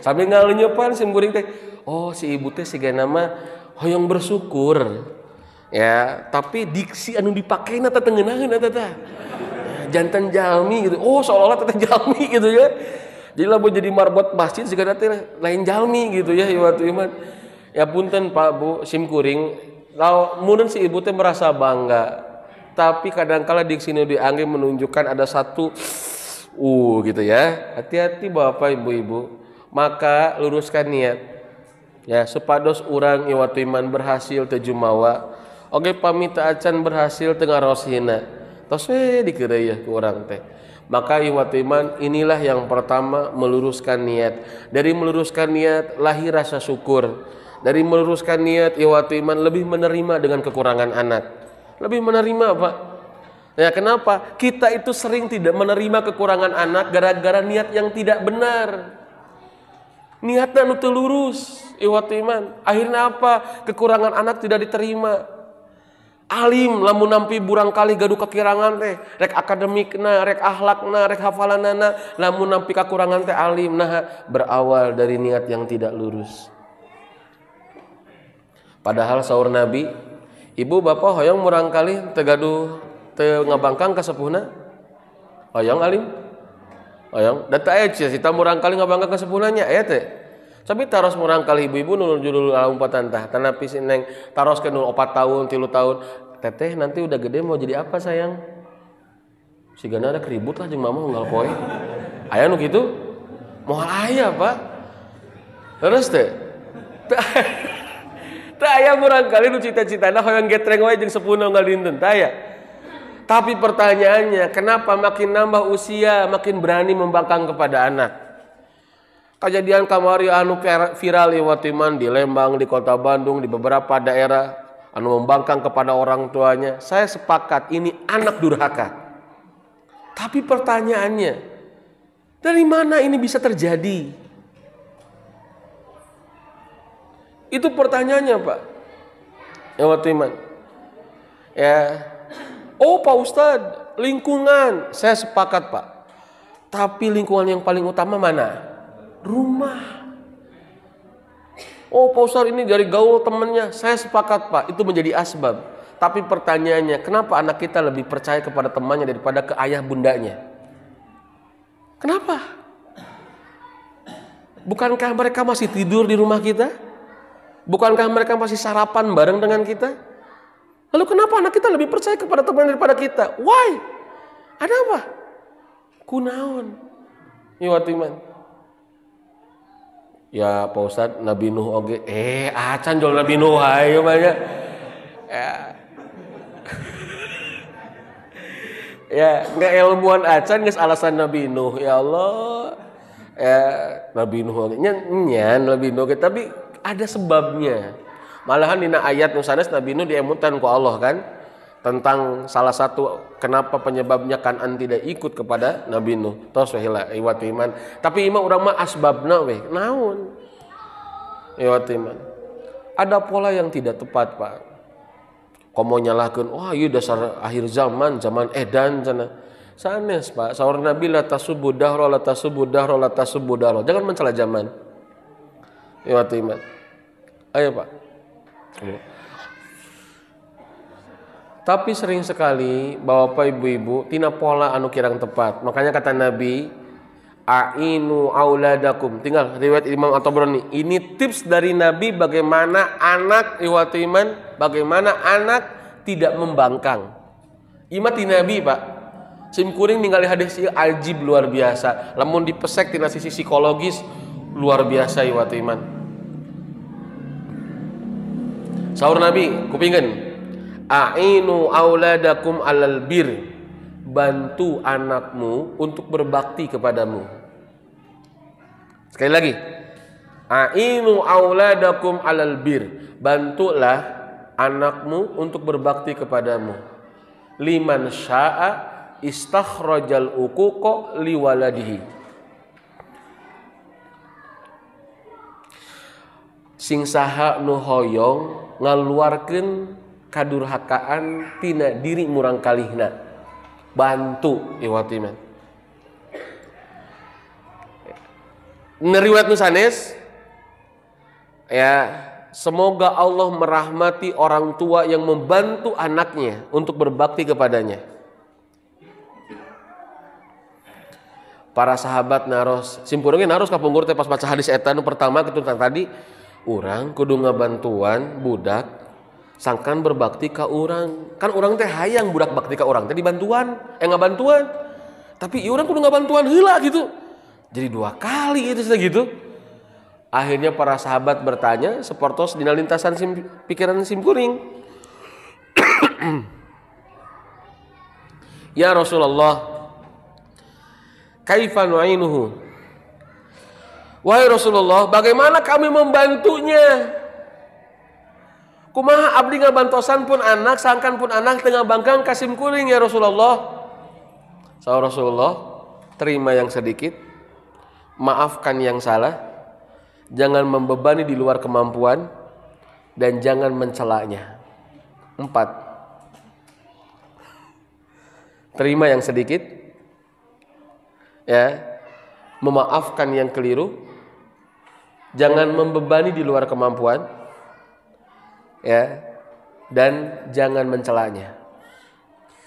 sambil ngalunyepan sim kuring teh. Oh si ibu teh siga nama hoyong bersyukur. Ya, tapi diksi anu dipakeina teh tengenaheun eta teh. Jantan jalmi gitu. Oh, seolah-olah teh jalmi gitu ya. Jadi lah jadi marbot masjid siga teh lain jalmi gitu ya waktu iman. Ya punten Pak Bu, sim kuring mun si ibu teh merasa bangga. Tapi kadangkala diksi nu diangge menunjukkan ada satu gitu ya. Hati-hati Bapak Ibu-ibu. Maka luruskan niat. Ya, supados urang iwatu iman berhasil teu jumawa. Oke pamita acan berhasil tengah rosina tos we dikeureuy ku urang teh. Maka iwatu iman inilah yang pertama meluruskan niat. Dari meluruskan niat lahir rasa syukur. Dari meluruskan niat iwatu iman lebih menerima dengan kekurangan anak. Lebih menerima Pak. Ya kenapa? Kita itu sering tidak menerima kekurangan anak gara-gara niat yang tidak benar. Niatna nu teu lurus iwatu iman. Akhirnya apa? Kekurangan anak tidak diterima. Alim lamun nampi burang kali gaduh kekirangan teh rek akademikna rek akhlakna rek hafalanana lamun nampi kekurangan teh alim nah berawal dari niat yang tidak lurus. Padahal saur Nabi ibu bapak hoyong murang kali teu gaduh teu ngabangkang ka sepuhna hoyong alim hoyong da teu aya cita murang kali ngabangkang ka sepuhna nya aya teh. Tapi taros murang kali ibu-ibu nu judul umpatan tah tanapi sineng taros ke 4 tahun 3 tahun teteh nanti udah gede mau jadi apa sayang sigana ada keribut lah jeung mama unggal poe aya nu kitu moal aya Pak terus teh teh aya murang kali nu cita-citana hoyong getreng wae jeung sepuhna unggal dinten teh aya. Tapi pertanyaannya kenapa makin nambah usia makin berani membangkang kepada anak. Kejadian kamari anu viral iwatu iman di Lembang, di kota Bandung, di beberapa daerah anu membangkang kepada orang tuanya. Saya sepakat ini anak durhaka. Tapi pertanyaannya, dari mana ini bisa terjadi? Itu pertanyaannya Pak. Iwatu iman. Ya. Oh Pak Ustadz, lingkungan. Saya sepakat Pak. Tapi lingkungan yang paling utama mana? Rumah. Oh Pak Ustadz ini dari gaul temannya. Saya sepakat Pak, itu menjadi asbab. Tapi pertanyaannya, kenapa anak kita lebih percaya kepada temannya daripada ke ayah bundanya? Kenapa? Bukankah mereka masih tidur di rumah kita? Bukankah mereka masih sarapan bareng dengan kita? Lalu kenapa anak kita lebih percaya kepada teman daripada kita? Why? Ada apa? Kunaon? Iwatu iman. Ya Pak Ustadz Nabi Nuh oge acan jual Nabi Nuh ayo banyak ya nggak ilmuwan acan geus alasan Nabi Nuh ya Allah ya Nabi Nuh oge nyan Nabi Nuh oge tapi ada sebabnya malahan dina ayat nu sanes Nabi Nuh diemutan ku Allah kan tentang salah satu kenapa penyebabnya Kan'an tidak ikut kepada Nabi Nuh. Tos we heula iwatu iman. Tapi imam urang mah asbabna we. Naon? Iwatu iman. Ada pola yang tidak tepat, Pak. Komo nyalahkeun, wah ieu dasar akhir zaman, zaman edan cenah. Sanes, Pak. Saur Nabi la tasubbu dahra la tasubbu dahra la tasubbu dahra. Jangan mencela zaman. Iwatu iman. Ayo, Pak. Tapi sering sekali Bapak Ibu-ibu tina pola anu kirang tepat. Makanya kata Nabi, ainu auladakum. Tinggal riwayat Imam At-Tabrani. Ini tips dari Nabi bagaimana anak iwatu iman, bagaimana anak tidak membangkang. Imati Nabi, Pak. Sim kuring ningali hadis ieu ajib luar biasa. Lamun dipesek tina sisi psikologis luar biasa iwatu iman. Saur Nabi, kupingkeun. A'inu auladakum alal bir. Bantu anakmu untuk berbakti kepadamu. Sekali lagi. A'inu auladakum alal bir. Bantulah anakmu untuk berbakti kepadamu. liman syaa istakhrajal uquqa liwaladihi. Sing saha nu hoyong ngaluarkeun kadurhakaan tina diri murang kalihna, bantu iwati man. Neriwayat nu sanes ya, semoga Allah merahmati orang tua yang membantu anaknya untuk berbakti kepadanya. Para sahabat naros simpurungnya naros kapungkur teh pas baca hadis eta nu pertama kitu tadi, urang kudu ngabantuan budak sangkan berbakti ka urang. Kan urang teh hayang budak bakti ka urang teh dibantuan, ngabantuan. Tapi ieu urang kudu ngabantuan heula gitu. Jadi 2 kali itu segitu. Akhirnya para sahabat bertanya seportos dina lintasan pikiran simkuring. Ya Rasulullah, kaifa nu'inuhu? Wahai Rasulullah, bagaimana kami membantunya? Kumaha abdi ngabantosan pun anak, sangkan pun anak tengah bangkang kasim kuring ya Rasulullah. Saur Rasulullah, terima yang sedikit, maafkan yang salah, jangan membebani di luar kemampuan, dan jangan mencelanya. 4. Terima yang sedikit, ya, memaafkan yang keliru, jangan membebani di luar kemampuan, ya, dan jangan mencelanya.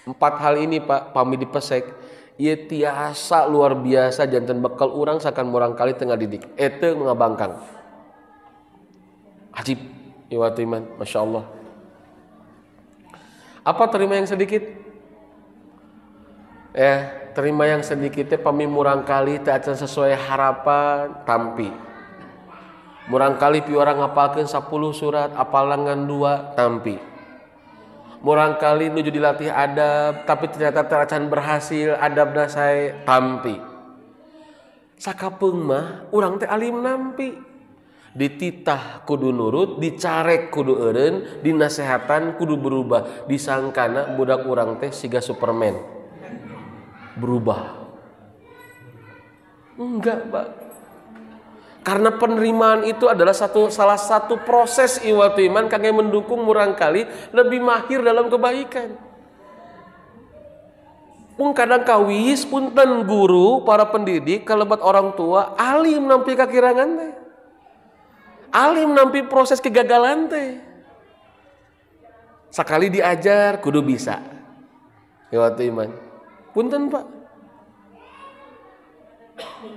4 hal ini Pak pami dipesek, ieu tiasa luar biasa janten bekal urang sakan murang kali tengah didik. Eta ngabangkang. Ajib, iwati iman, Masya Allah. Apa terima yang sedikit? Terima yang sedikitnya pami murang kali teu acan sesuai harapan tampi. Murang kali pi orang ngapalkeun 10 surat, apalangan 2 tampi. Murang kali nuju dilatih adab tapi ternyata teu acan berhasil adabna sae tampi. Sakapeung mah urang teh alim nampi. Dititah kudu nurut, dicarek kudu eureun, dinasehatan kudu berubah. Disangkana budak urang teh siga Superman. Berubah. Enggak, Pak. Karena penerimaan itu adalah salah satu proses iwatu iman kangge mendukung murang kali lebih mahir dalam kebaikan. Pun kadang kawis punten guru para pendidik kalebat orang tua alim nampi kakirangan teh. Alim nampi proses kegagalan teh. Sakali diajar kudu bisa. Iwatu iman. Punten Pak.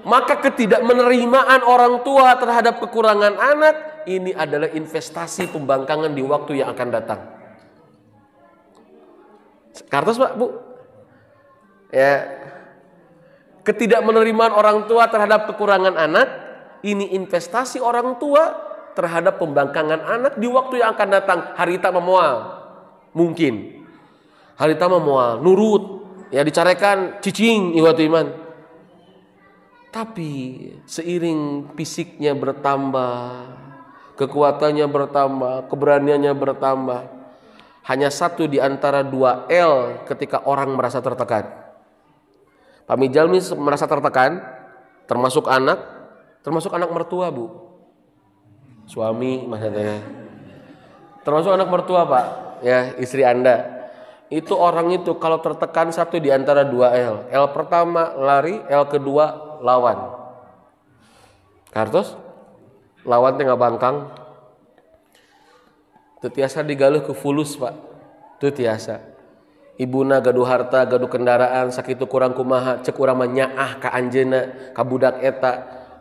Maka ketidakmenerimaan orang tua terhadap kekurangan anak ini adalah investasi pembangkangan di waktu yang akan datang. Kartos Pak, Bu. Ya. Ketidakmenerimaan orang tua terhadap kekurangan anak ini investasi orang tua terhadap pembangkangan anak di waktu yang akan datang. Harita memual. Mungkin. Harita memual, nurut, ya dicarekan cicing iwatu iman. Tapi seiring fisiknya bertambah, kekuatannya bertambah, keberaniannya bertambah, hanya satu di antara 2 L ketika orang merasa tertekan. Pamijalmi merasa tertekan, termasuk anak mertua Bu, suami maksudnya, termasuk anak mertua Pak, ya istri Anda. Itu orang itu kalau tertekan satu di antara 2 L. L pertama lari, L kedua lawan. Kartos lawan tengah bangkang. Teu tiasa digaluh ke fulus Pak. Teu tiasa. Ibuna gaduh harta, gaduh kendaraan, sakitu kurang kumaha, cek urang mah nyaah ka anjeunna, ka budak eta.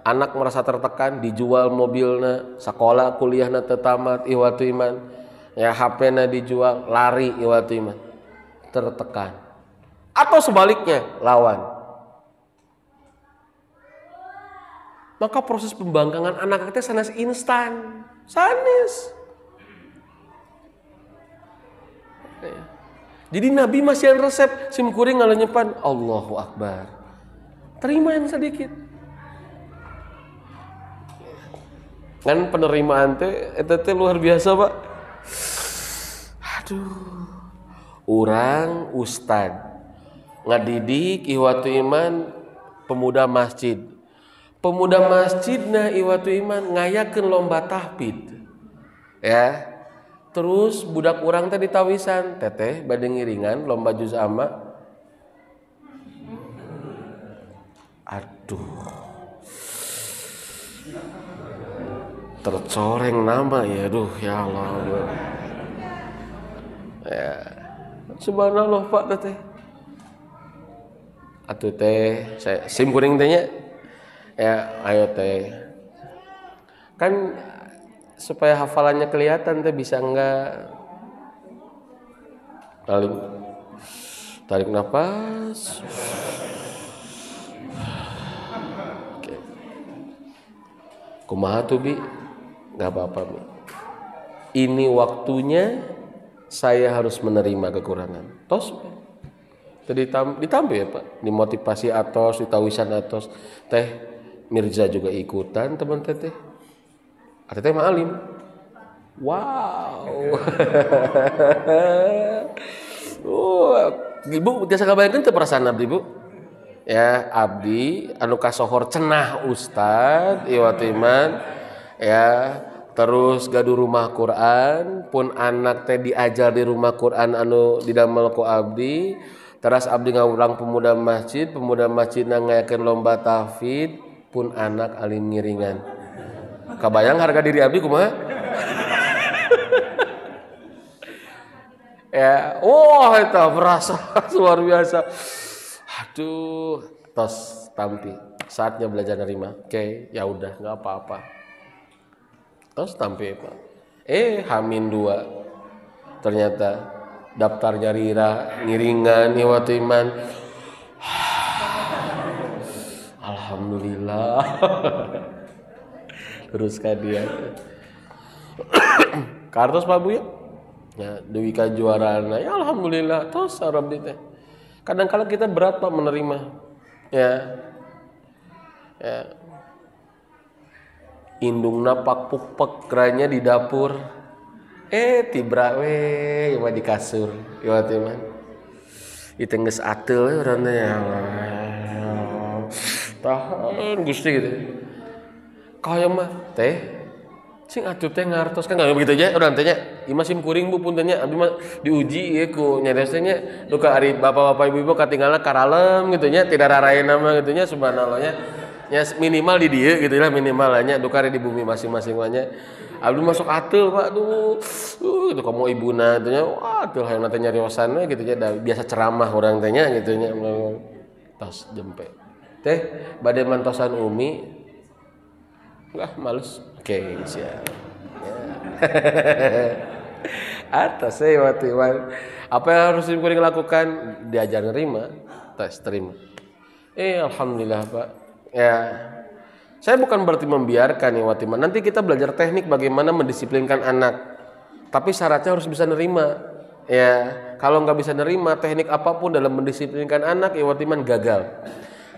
Anak merasa tertekan, dijual mobilna, sakola kuliahna teu tamat, iwatu iman. Ya HP-na dijual, lari iwatu iman. Tertekan. Atau sebaliknya, lawan. Maka proses pembangkangan anak kita sanes instan. Sanes. Jadi Nabi masih resep simkuring ngalenyepan Allahu Akbar. Terima yang sedikit. Kan penerimaan teh eta teh luar biasa, Pak. Aduh. urang ustad ngadidik iwatu iman pemuda masjid. Pemuda masjidna iwatu iman ngayakeun lomba tahfidz. Ya. Terus budak urang teh ditawisan, teteh bade ngiringan lomba juz amma. Aduh. Tercoreng nama ya, aduh ya Allah. Ya. Subhanallah Pak teteh. Atuh teh, saya sim kuring teh nya. Ya, ayo teh. Kan supaya hafalannya kelihatan teh bisa enggak? Tarik nafas. Oke. Kumaha tuh Bi? Enggak apa-apa Bi. Ini waktunya saya harus menerima kekurangan. Tos. Ditampi ya Pak. Dimotivasi atos, ditawisan atos. Teh Mirza juga ikutan teman teteh. Teteh mah alim. Wow. Ibu biasa kabayangkeun teu perasaan abdi Bu? Ya, abdi anu kasohor cenah ustad iwatu iman ya, terus gaduh rumah Quran, pun anak teh diajar di rumah Quran anu didamel ku abdi. Teras abdi ngawulang pemuda masjidna ngayakeun lomba tahfidz. Pun anak alim ngiringan. Kabayang harga diri abdi kumaha? Ya, wah itu merasa luar biasa. Aduh, tos tampi. Saatnya belajar nerima. Oke, ya udah nggak apa-apa. Tos tampi Pak. Hamin 2. Ternyata daftarnya Rira ngiringan iwatu iman. Alhamdulillah. Teruskan dia. Kartos Pak Bu ya. Ya, Dewi kejuaraan. Ya alhamdulillah. Terus Arab teh. Kadang-kadang kita berat Pak menerima. Ya. Indungna pak-puk-pek keranya di dapur. Tibra we mah di kasur. Ya teh man. Itu geus ateul urang teh. Tahan Gusti gitu. Kaya mah teh sing atuh teh ngartos kan enggak begitu aja urang teh nya. Ieu mah sim kuring Bu puntennya abdi mah diuji ieu ku nyares teh nya duka ari bapak-bapak ibu-ibu katinggalna karalem gitu nya tidak rarayeuna mah gitu nya subhanallah nya. Ya minimal di dieu gitu lah minimal nya duka ari di bumi masing-masing mah nya. Abdi masuk ateul Pak itu kamu ibuna gitu nya. Wah teu hayang teh nyariosan we gitu nya biasa ceramah urang teh nya gitu nya. Tos jempe. Teh bade mantosan Umi enggak males. Oke, siap. Atas waktu apa yang harus kuring lakukan? Diajar nerima, tes terima. Alhamdulillah Pak. Ya, saya bukan berarti membiarkan ya Watiman. Nanti kita belajar teknik bagaimana mendisiplinkan anak. Tapi syaratnya harus bisa nerima. Ya, kalau nggak bisa nerima teknik apapun dalam mendisiplinkan anak ya Watiman gagal.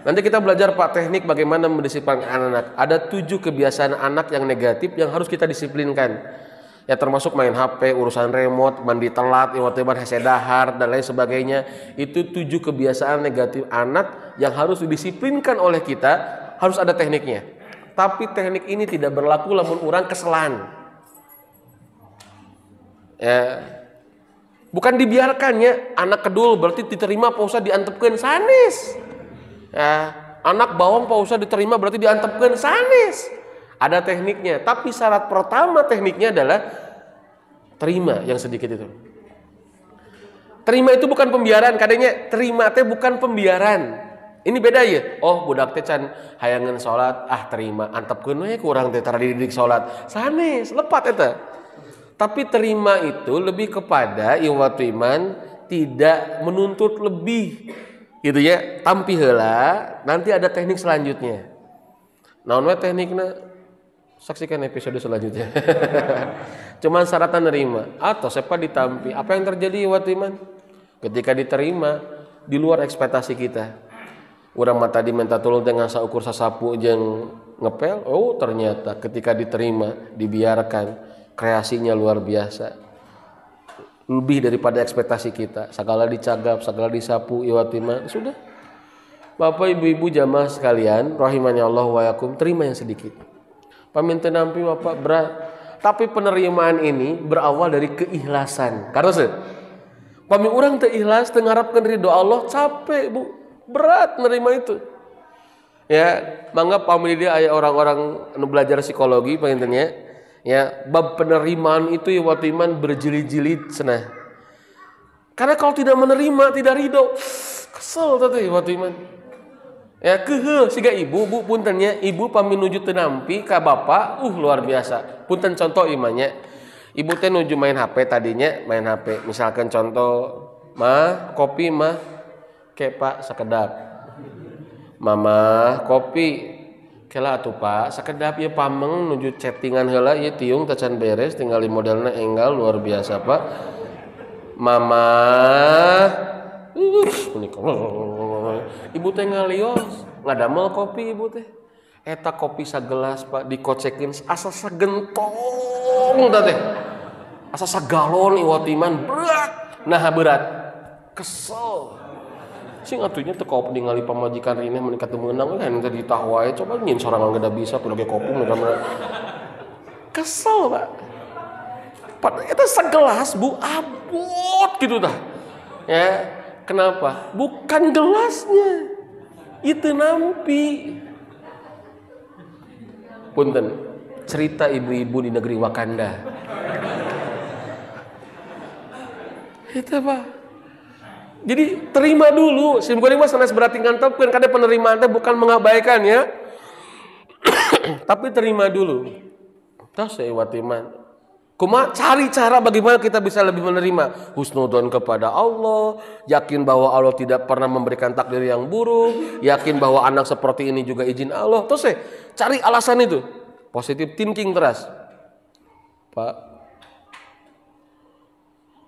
Nanti kita belajar Pak teknik bagaimana mendisiplinkan anak. Ada 7 kebiasaan anak yang negatif yang harus kita disiplinkan. Ya termasuk main HP, urusan remote, mandi telat, iwatiman hese dahar dan lain sebagainya. Itu 7 kebiasaan negatif anak yang harus didisiplinkan oleh kita, harus ada tekniknya. Tapi teknik ini tidak berlaku lamun orang keselan. Ya. Bukan dibiarkannya anak kedul berarti diterima Pak Ustaz diantepkeun sanes. Ya, anak bawang Pak Ustaz diterima berarti diantepkeun sanes. Ada tekniknya, tapi syarat pertama tekniknya adalah terima yang sedikit itu. Terima itu bukan pembiaran, kadangnya terima teh bukan pembiaran. Ini beda ya. Oh, budak teh can hayangan salat, terima, antepkeun we kurang teh tara dididik salat. Sanes, lepat eta. Tapi terima itu lebih kepada iwatu iman tidak menuntut lebih. Gitu ya, tampi heula, nanti ada teknik selanjutnya. Naon we teknikna? Saksikan episode selanjutnya. Cuman syaratnya nerima atau siapa ditampi. Apa yang terjadi waktu iman? Ketika diterima di luar ekspektasi kita. Urang mah tadi minta tolong dengan saukur sasapu jeung ngepel. Oh, ternyata ketika diterima, dibiarkan, kreasinya luar biasa. lebih daripada ekspektasi kita. Segala dicagap, segala disapu, iwatima, sudah. Bapak ibu-ibu jamaah sekalian, rahimani Allah wa yakum, terima yang sedikit. Paminta nampi Bapak berat. Tapi penerimaan ini berawal dari keikhlasan. Karena pami orang teu ikhlas, teu ngarapkeun ridho Allah, capek Bu, berat nerima itu. Ya, mangga pami dia aya orang-orang anu belajar psikologi pangintennya. Ya, bab penerimaan itu iman berjilid-jilid cenah. Karena kalau tidak menerima, tidak ridho, kesel teh iman. Ya, kehe siga ibu, Bu puntennya, ibu pami nuju teu nampi ka bapak, luar biasa. Punten contoh imannya. Ibu teh nuju main HP tadinya, main HP. Misalkan contoh, mah kopi mah ke Pak sakedap. Mama kopi kela atuh Pak, sakedap ieu pameng nuju chattingan heula ieu tiung tacan beres tinggali modelna enggal luar biasa Pak. Mama ibu teh ngalios, ngadamel kopi ibu teh. Eta kopi sagelas Pak dikocekin asa sagentong teh. Asa sagalon iwatiman berat. Nah berat. Kesel. Sing atunya teu kopi ningali pamajikan rina meuni katu meunang kan tadi tahu wae coba nyin sorangan geda bisa puluh kopi mudah-mudahan. Kesel Pak. Padahal eta segelas Bu abot gitu tah. Ya, kenapa? Bukan gelasnya. Itu nampi. Punten, cerita ibu-ibu di negeri Wakanda. Itu Pak. Jadi terima dulu. Simkuring mah sanes berarti ngantepkeun kada penerimaan teh bukan mengabaikan ya. Tapi terima dulu. Tos iwatiman. Kumaha cari cara bagaimana kita bisa lebih menerima husnudzon kepada Allah, yakin bahwa Allah tidak pernah memberikan takdir yang buruk, yakin bahwa anak seperti ini juga izin Allah. Terus cari alasan itu. Positive thinking terus. Pak,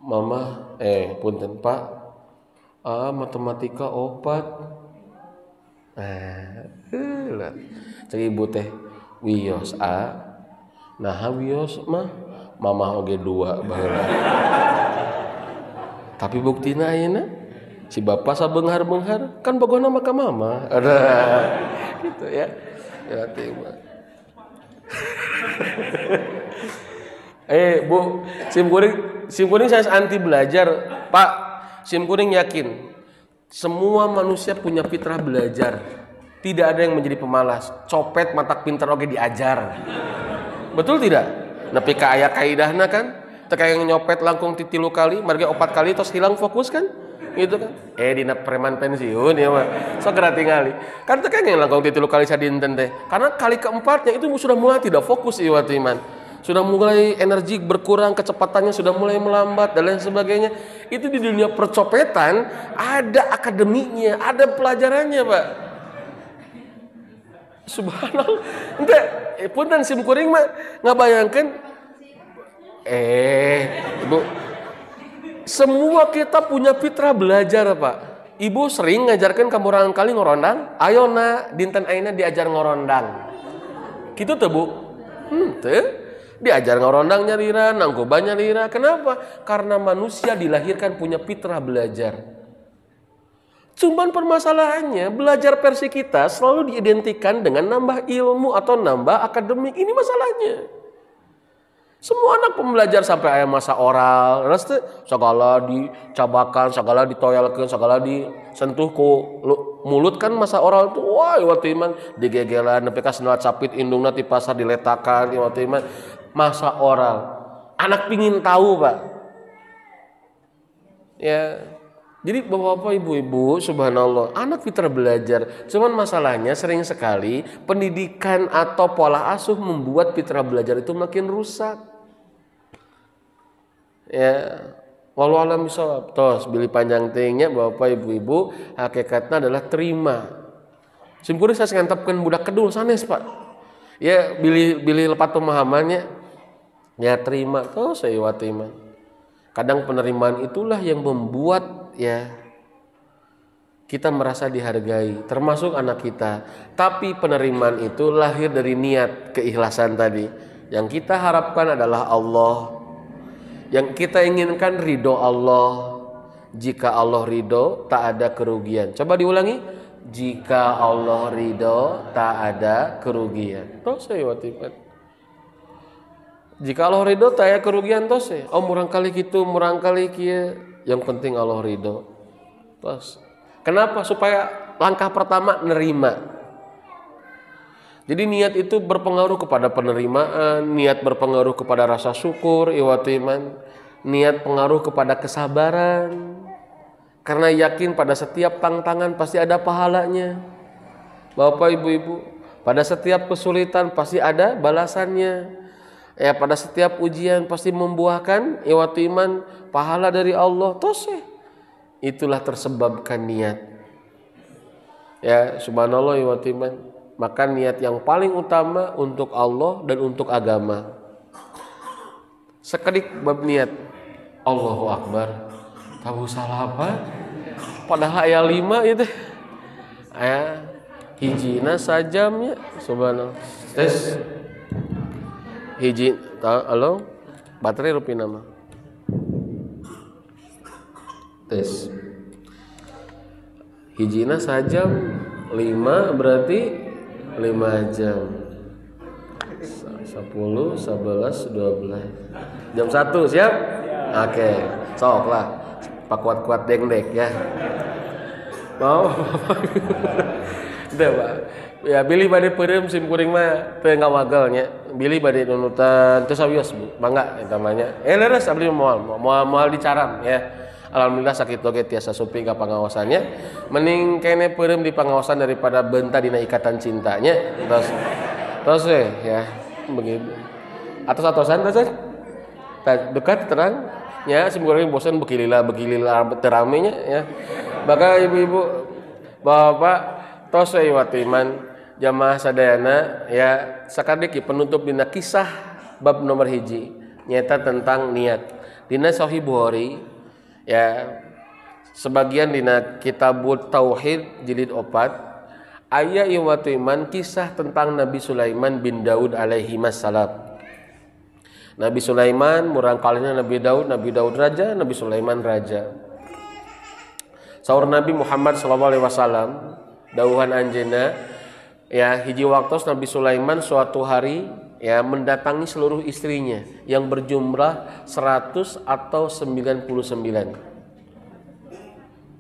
Mama, punten Pak. Matematika opat. Cek ibu teh wios nah wios mah Mama oge 2 baheula. Tapi buktina ayeuna si bapak sabeunghar-beunghar kan bogona mah ka Mama. Ada gitu ya. Ya tiba. Bu, simkuring saya anti belajar, Pak. Simkuring yakin semua manusia punya fitrah belajar. Tidak ada yang menjadi pemalas. Copet matak pintar oge diajar. Betul tidak? Nepi ka aya kaidahna kan? Teu kaya nyopet langkung 3 kali, marga 4 kali terus hilang fokus kan? Gitu kan? Dina preman pensiun ya mah. Segera tingali. Kan teu kaya langkung 3 kali sadinten teh. Karena kali keempatnya itu sudah mulai tidak fokus iwatiman. Sudah mulai energi berkurang, kecepatannya sudah mulai melambat dan lain sebagainya. Itu di dunia percopetan ada akademinya, ada pelajarannya, Pak. Subhanallah. Ente punten simkuring mah ngabayangkeun Ibu, semua kita punya fitrah belajar, Pak. Ibu sering ngajarkan kamu orang kali ngorondang, ayo nak dinten aina diajar ngorondang. Gitu tuh Bu? Tuh. Diajar ngorondang nyarira, nangkoba nyarira. Kenapa? Karena manusia dilahirkan punya fitrah belajar. Cuman permasalahannya belajar versi kita selalu diidentikan dengan nambah ilmu atau nambah akademik. Ini masalahnya. Semua anak pembelajar sampai aya masa oral, terus segala dicabakan, segala ditoyalkeun, segala disentuh ku mulut kan masa oral itu wah waktu iman digegelan nepi ka senat capit indungna ti pasar diletakan waktu iman masa oral. Anak pingin tahu, Pak. Ya. Jadi Bapak Ibu-ibu, subhanallah, anak fitrah belajar. Cuman masalahnya sering sekali pendidikan atau pola asuh membuat fitrah belajar itu makin rusak. Ya, walau alam bisawab. Tos bili panjang tingnya Bapak Ibu-ibu, hakikatnya adalah terima. Simkuring saya ngantapkeun budak kedul sanes, Pak. Ya, bili lepat pemahamannya. Ya terima tos saya watima. Kadang penerimaan itulah yang membuat ya kita merasa dihargai, termasuk anak kita. Tapi penerimaan itu lahir dari niat keikhlasan tadi. Yang kita harapkan adalah Allah. Yang kita inginkan ridho Allah. Jika Allah ridho, tak ada kerugian. Coba diulangi. Jika Allah ridho, tak ada kerugian. Tose watipat. Jika Allah ridho, tak ada kerugian tose. Oh murang kali gitu, murang kali kia. Yang penting Allah ridho. Tos. Kenapa? Supaya langkah pertama nerima. Jadi niat itu berpengaruh kepada penerimaan, niat berpengaruh kepada rasa syukur, iwatiman, niat pengaruh kepada kesabaran. Karena yakin pada setiap tantangan pasti ada pahalanya. Bapak Ibu-ibu, pada setiap kesulitan pasti ada balasannya. Ya, pada setiap ujian pasti membuahkan iwatiman pahala dari Allah. Toseh. Itulah tersebabkan niat. Ya, subhanallah iwatiman. Maka niat yang paling utama untuk Allah dan untuk agama. Sekedik bab niat. Allahu Akbar. Tahu salah apa? Padahal ayat 5 itu. Hijina sajamnya. Subhanallah. Tes. Hiji. Halo? Baterai rupi nama. Tes. Hijina sajam 5 berarti 5 jam 10, 11, 12 jam 1 siap? Oke, sok lah pak kuat-kuat deng-dek ya mau udah pak ya pilih badai perem sim kuring mah teu ngawagelnya pilih badai nunutan teu sawios bu mangga eta mahnya leres abdi moal dicaram ya. Alhamdulillah sakit oge tiasa suping ka pangawasannya. Mending kene peureum di pangawasan daripada benta dina ikatan cintanya. Terus ya begitu. Atos-atosan terus dekat terang nya sim goreng bosan bekilila teramenya ya. Maka ibu-ibu bapak tos watiman jamaah sadayana ya sakadeki penutup dina kisah bab nomor 1 nyata tentang niat. Dina Sahih Bukhari ya sebagian dina kitabut tauhid jilid 4 aya ieu iman kisah tentang Nabi Sulaiman bin Daud alaihi wassalam. Nabi Sulaiman murang kalina Nabi Daud raja, Nabi Sulaiman raja. Saur Nabi Muhammad sallallahu alaihi wasallam dawuhan anjeunna ya hiji waktos Nabi Sulaiman suatu hari ya mendatangi seluruh istrinya yang berjumlah 100 atau 99.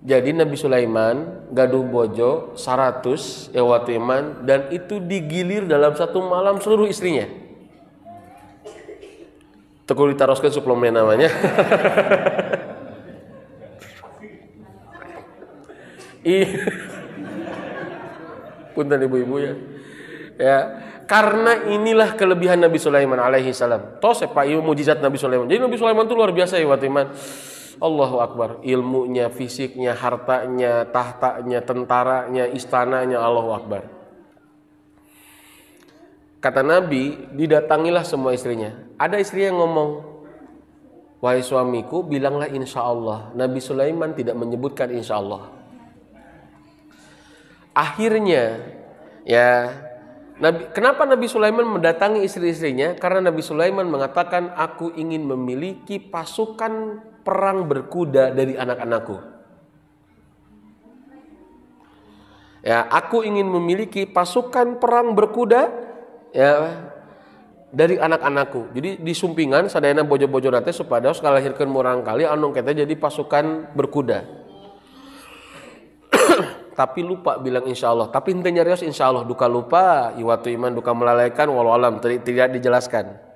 Jadi Nabi Sulaiman gaduh bojo 100 ewatiman dan itu digilir dalam satu malam seluruh istrinya. Tekul ditaroskeun suplemen namanya. Punten ibu-ibu ya. Ya, karena inilah kelebihan Nabi Sulaiman alaihi salam. Tos pak ilmu mujizat Nabi Sulaiman. Jadi Nabi Sulaiman itu luar biasa ya watiman. Allahu Akbar, ilmunya, fisiknya, hartanya, tahtanya, tentaranya, istananya, Allahu Akbar. Kata Nabi, didatangilah semua istrinya. Ada istri yang ngomong, wahai suamiku, bilanglah insya Allah. Nabi Sulaiman tidak menyebutkan insya Allah. Akhirnya, ya, kenapa Nabi Sulaiman mendatangi istri-istrinya? Karena Nabi Sulaiman mengatakan, aku ingin memiliki pasukan perang berkuda dari anak-anakku. Ya, aku ingin memiliki pasukan perang berkuda ya dari anak-anakku. Jadi di sumpingan sadayana bojo-bojo nate supados kalahirkeun murang kali anu kete jadi pasukan berkuda. Tapi lupa bilang insya Allah. Tapi henteu nyarios insya Allah duka lupa, iwatu iman duka melalaikan walau alam tidak dijelaskan.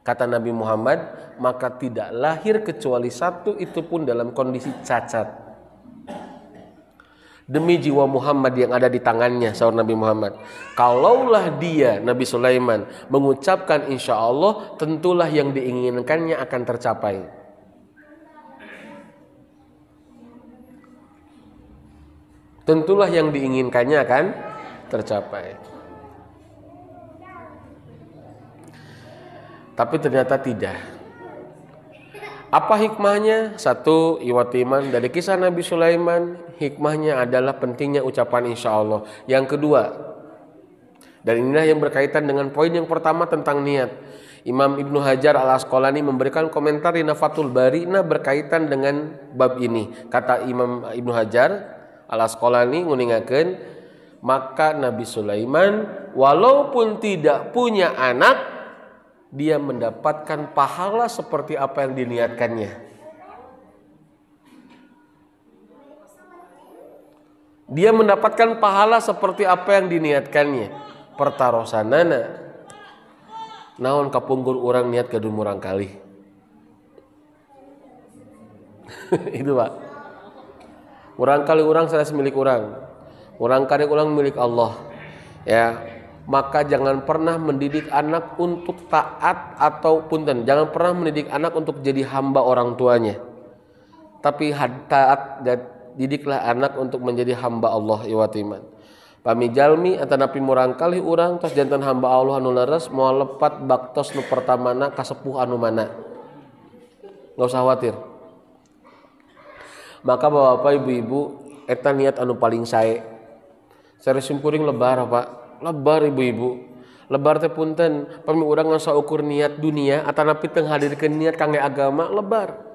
Kata Nabi Muhammad, maka tidak lahir kecuali satu itu pun dalam kondisi cacat. Demi jiwa Muhammad yang ada di tangannya, sahur Nabi Muhammad. Kalaulah dia, Nabi Sulaiman, mengucapkan insya Allah, tentulah yang diinginkannya akan tercapai. Tentulah yang diinginkannya akan tercapai. Tapi ternyata tidak. Apa hikmahnya? Satu, iwatiman dari kisah Nabi Sulaiman, hikmahnya adalah pentingnya ucapan insya Allah. Yang kedua, dan inilah yang berkaitan dengan poin yang pertama tentang niat. Imam Ibnu Hajar Al-Asqalani memberikan komentar di Fathul Bari berkaitan dengan bab ini. Kata Imam Ibnu Hajar Al-Asqalani nguningakeun, maka Nabi Sulaiman walaupun tidak punya anak, dia mendapatkan pahala seperti apa yang diniatkannya. Dia mendapatkan pahala seperti apa yang diniatkannya. Pertarosanana naon kapungkur orang niat gadung murang kali. Itu Pak. Murang kali orang sanes milik orang. Murang kali orang milik Allah. Ya, maka jangan pernah mendidik anak untuk taat ataupun jangan pernah mendidik anak untuk jadi hamba orang tuanya. Tapi taat dan didiklah anak untuk menjadi hamba Allah iwatiman. Pami jalmi atanapi murang kali urang tos jantan hamba Allah anu leres moal lepat baktos nu pertamana ka sepuh anu mana. Enggak usah khawatir. Maka Bapak Ibu-ibu eta niat anu paling sae. Sare simkuring lebar Pak. Lebar ibu-ibu. Lebar teh punten pami urang ngasa ukur niat dunia atanapi teu hadirkeun niat kangge agama lebar.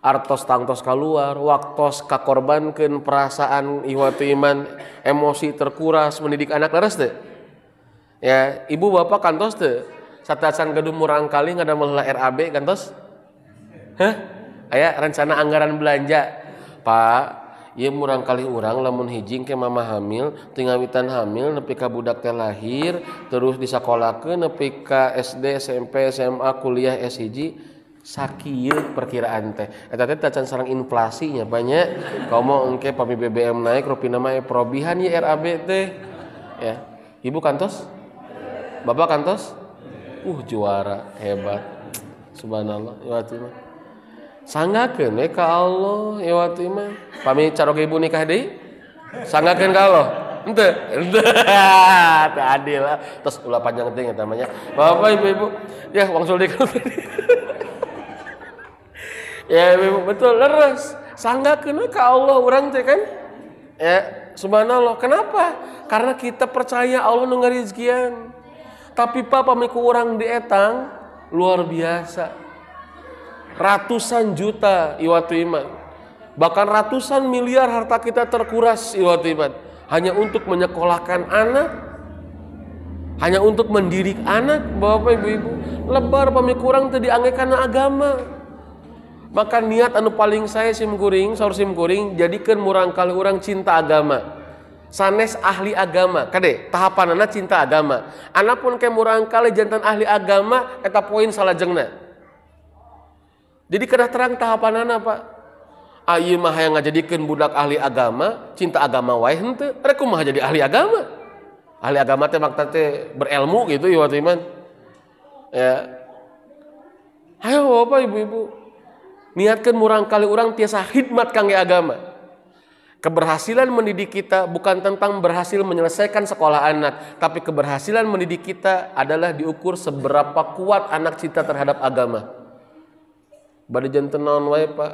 Artos tangtos keluar, waktos kakorbankeun perasaan iwatu iman, emosi terkuras mendidik anak leres teu? Ya, ibu bapak kantos teu? Satasan gedung murang kali ngadamel RAB kantos? Hah? Aya rencana anggaran belanja. Pak, ieu murang kali urang lamun hijing ke mama hamil, tingawitan hamil nepi ka budak teh lahir, terus disakolakeun nepi ka SD, SMP, SMA, kuliah S1. Sakieu perkiraan teh eta teh tacan sareng inflasinya banyak komo engke pami BBM naik rupina mah probihan ye RAB teh ya. Ibu kantos? Bapak kantos? Juara hebat. Subhanallah ya wati mah. Sanggakeun we ka Allah ya wati mah. Pami caroge ibu nikah deui? Sanggakeun ka Allah? Henteu. Teu adil lah. Terus ulah panjang teh eta mah nya. Bapak ibu-ibu ya wangsul dikeun. Ya betul leres sanggakeun ka Allah urang teh kan ya subhanallah. Kenapa? Karena kita percaya Allah nu ngarizkian. Tapi Pak pamiku urang di etang luar biasa, ratusan juta iwatu iman, bahkan ratusan miliar harta kita terkuras iwatu iman hanya untuk menyekolahkan anak, hanya untuk mendidik anak. Bapak ibu-ibu lebar pamiku urang teh dianggekan agama. Maka niat anu paling saya simkuring, saur simkuring jadikeun murang kali urang cinta agama. Sanes ahli agama, kade tahapanana cinta agama. Anapun ke murang kali jantan ahli agama eta poin salajengna. Jadi kedah terang tahapanana Pak. Ieu mah hayang ngajadikeun budak ahli agama, cinta agama wae henteu. Rek kumaha jadi ahli agama? Ahli agama teh maksudna teh berilmu gitu ya waktu iman. Ya. Ayo Bapak Ibu-ibu niatkan murang kali orang tiasa khidmat kangge agama. Keberhasilan mendidik kita bukan tentang berhasil menyelesaikan sekolah anak, tapi keberhasilan mendidik kita adalah diukur seberapa kuat anak cinta terhadap agama. Bade janten naon wae Pak,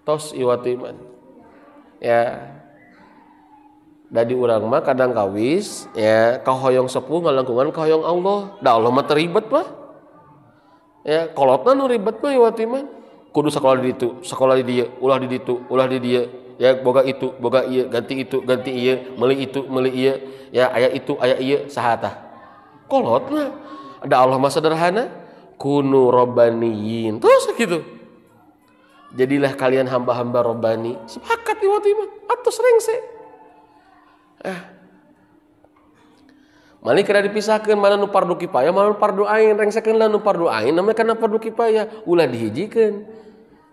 tos iwatu iman. Ya. Dadi urang mah kadang kawis ya kahoyong sepuh ngalangkungan kahoyong Allah. Da Allah mah teribet Pak. Ya, kolotna nu ribet mah iwatu iman. Kudu sekolah di ditu, sekolah di dieu, ulah di ditu, ulah di dieu. Ya boga itu, boga ieu, ganti itu, ganti ieu, meuli itu, meuli ieu. Ya aya itu, aya ieu, saha tah? Kolotna. Ada Allah mah sederhana. Kunu robbaniyin. Terus gitu. Jadilah kalian hamba-hamba robbani. Sepakat iwatu iman. Atos rengse. Malik kira dipisahkeun mana nu fardu kifayah, mana nu fardu ain. Rengsekeun lah nu fardu ain namanya kana fardu kifayah. Ulah dihijikeun.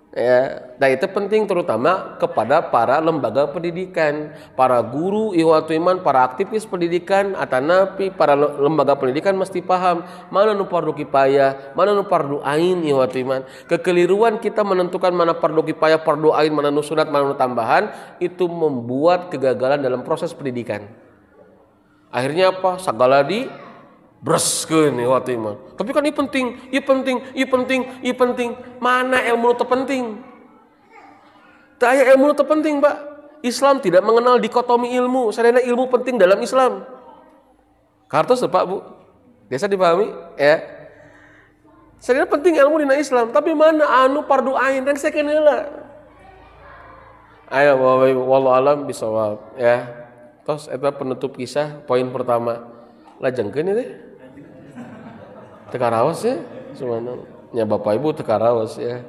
Ya, dan itu penting terutama kepada para lembaga pendidikan, para guru ihwatu iman, para aktivis pendidikan, atanapi para lembaga pendidikan mesti paham mana nu fardu kifayah, mana nu fardu ain ihwatu iman. Kekeliruan kita menentukan mana fardu kifayah, fardu ain, mana nu sunat, mana nu tambahan, itu membuat kegagalan dalam proses pendidikan. Akhirnya apa? Sagala di breskeun ihwatu iman. Tapi kan ieu penting. Mana ilmu nu terpenting? Teu aya ilmu nu terpenting, Pak. Islam tidak mengenal dikotomi ilmu. Sadayana ilmu penting dalam Islam. Kartos Pak, Bu. Biasa dipahami? Ya. Sebenarnya penting ilmu dina Islam, tapi mana anu fardu ain rek sakeun heula. Ayo wallahu alam bisawab ya. Tos eta penutup kisah poin pertama. Lajengkeun teh. Teu karaos ya, subhanallah. Nya Bapak Ibu teu karaos ya.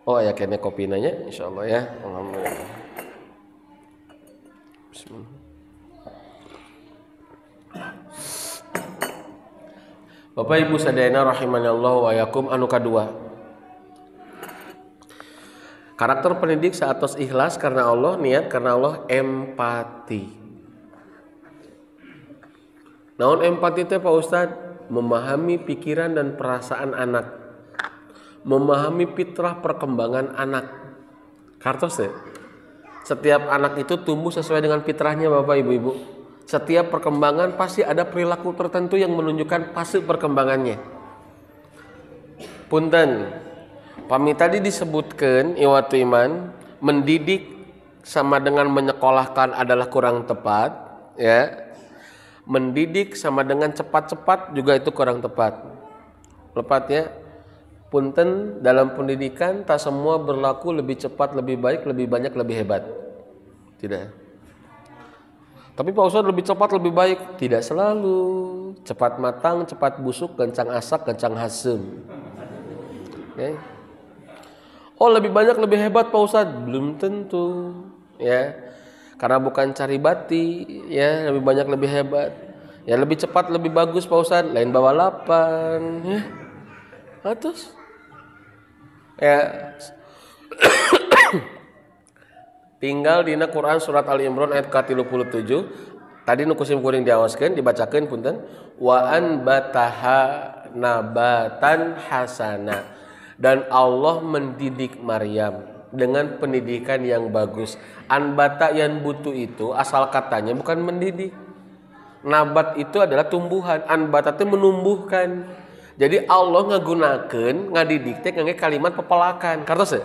Oh aya kene kopi nanya insyaallah ya. Alhamdulillah. Bismillah. Bapak Ibu sadayana rahimanallah wa yakum anu kadua. Karakter pendidik saatos ikhlas karena Allah, niat karena Allah, empati. Naon empati teh Pak Ustad? Memahami pikiran dan perasaan anak. Memahami fitrah perkembangan anak. Kartos ya? Setiap anak itu tumbuh sesuai dengan fitrahnya Bapak Ibu-ibu. Setiap perkembangan pasti ada perilaku tertentu yang menunjukkan fase perkembangannya. Punten, pami tadi disebutkan iwatu iman, mendidik sama dengan menyekolahkan adalah kurang tepat, ya. Mendidik sama dengan cepat-cepat juga itu kurang tepat. Lepat ya. Punten, dalam pendidikan tak semua berlaku lebih cepat, lebih baik, lebih banyak, lebih hebat. Tidak. Tapi Pak Ustadz lebih cepat, lebih baik. Tidak selalu. Cepat matang, cepat busuk, gancang asak, gancang hasem. Okay. Oh lebih banyak, lebih hebat Pak Ustadz? Belum tentu. Ya. Karena bukan cari bati. Ya, lebih banyak, lebih hebat. Ya lebih cepat, lebih bagus Pak Ustadz. Lain bawa 8. Ya. Atas. Ya. Tinggal dina Quran surat Ali Imran ayat ke-37. Tadi nu kusim kuring diawaskeun dibacakeun punten. Wa anbataha nabatan hasana. Dan Allah mendidik Maryam dengan pendidikan yang bagus. Anbata yang butuh itu asal katanya bukan mendidik. Nabat itu adalah tumbuhan. Anbata itu menumbuhkan. Jadi Allah ngagunakeun ngadidik teh ngangge kalimat pepelakan. Kartos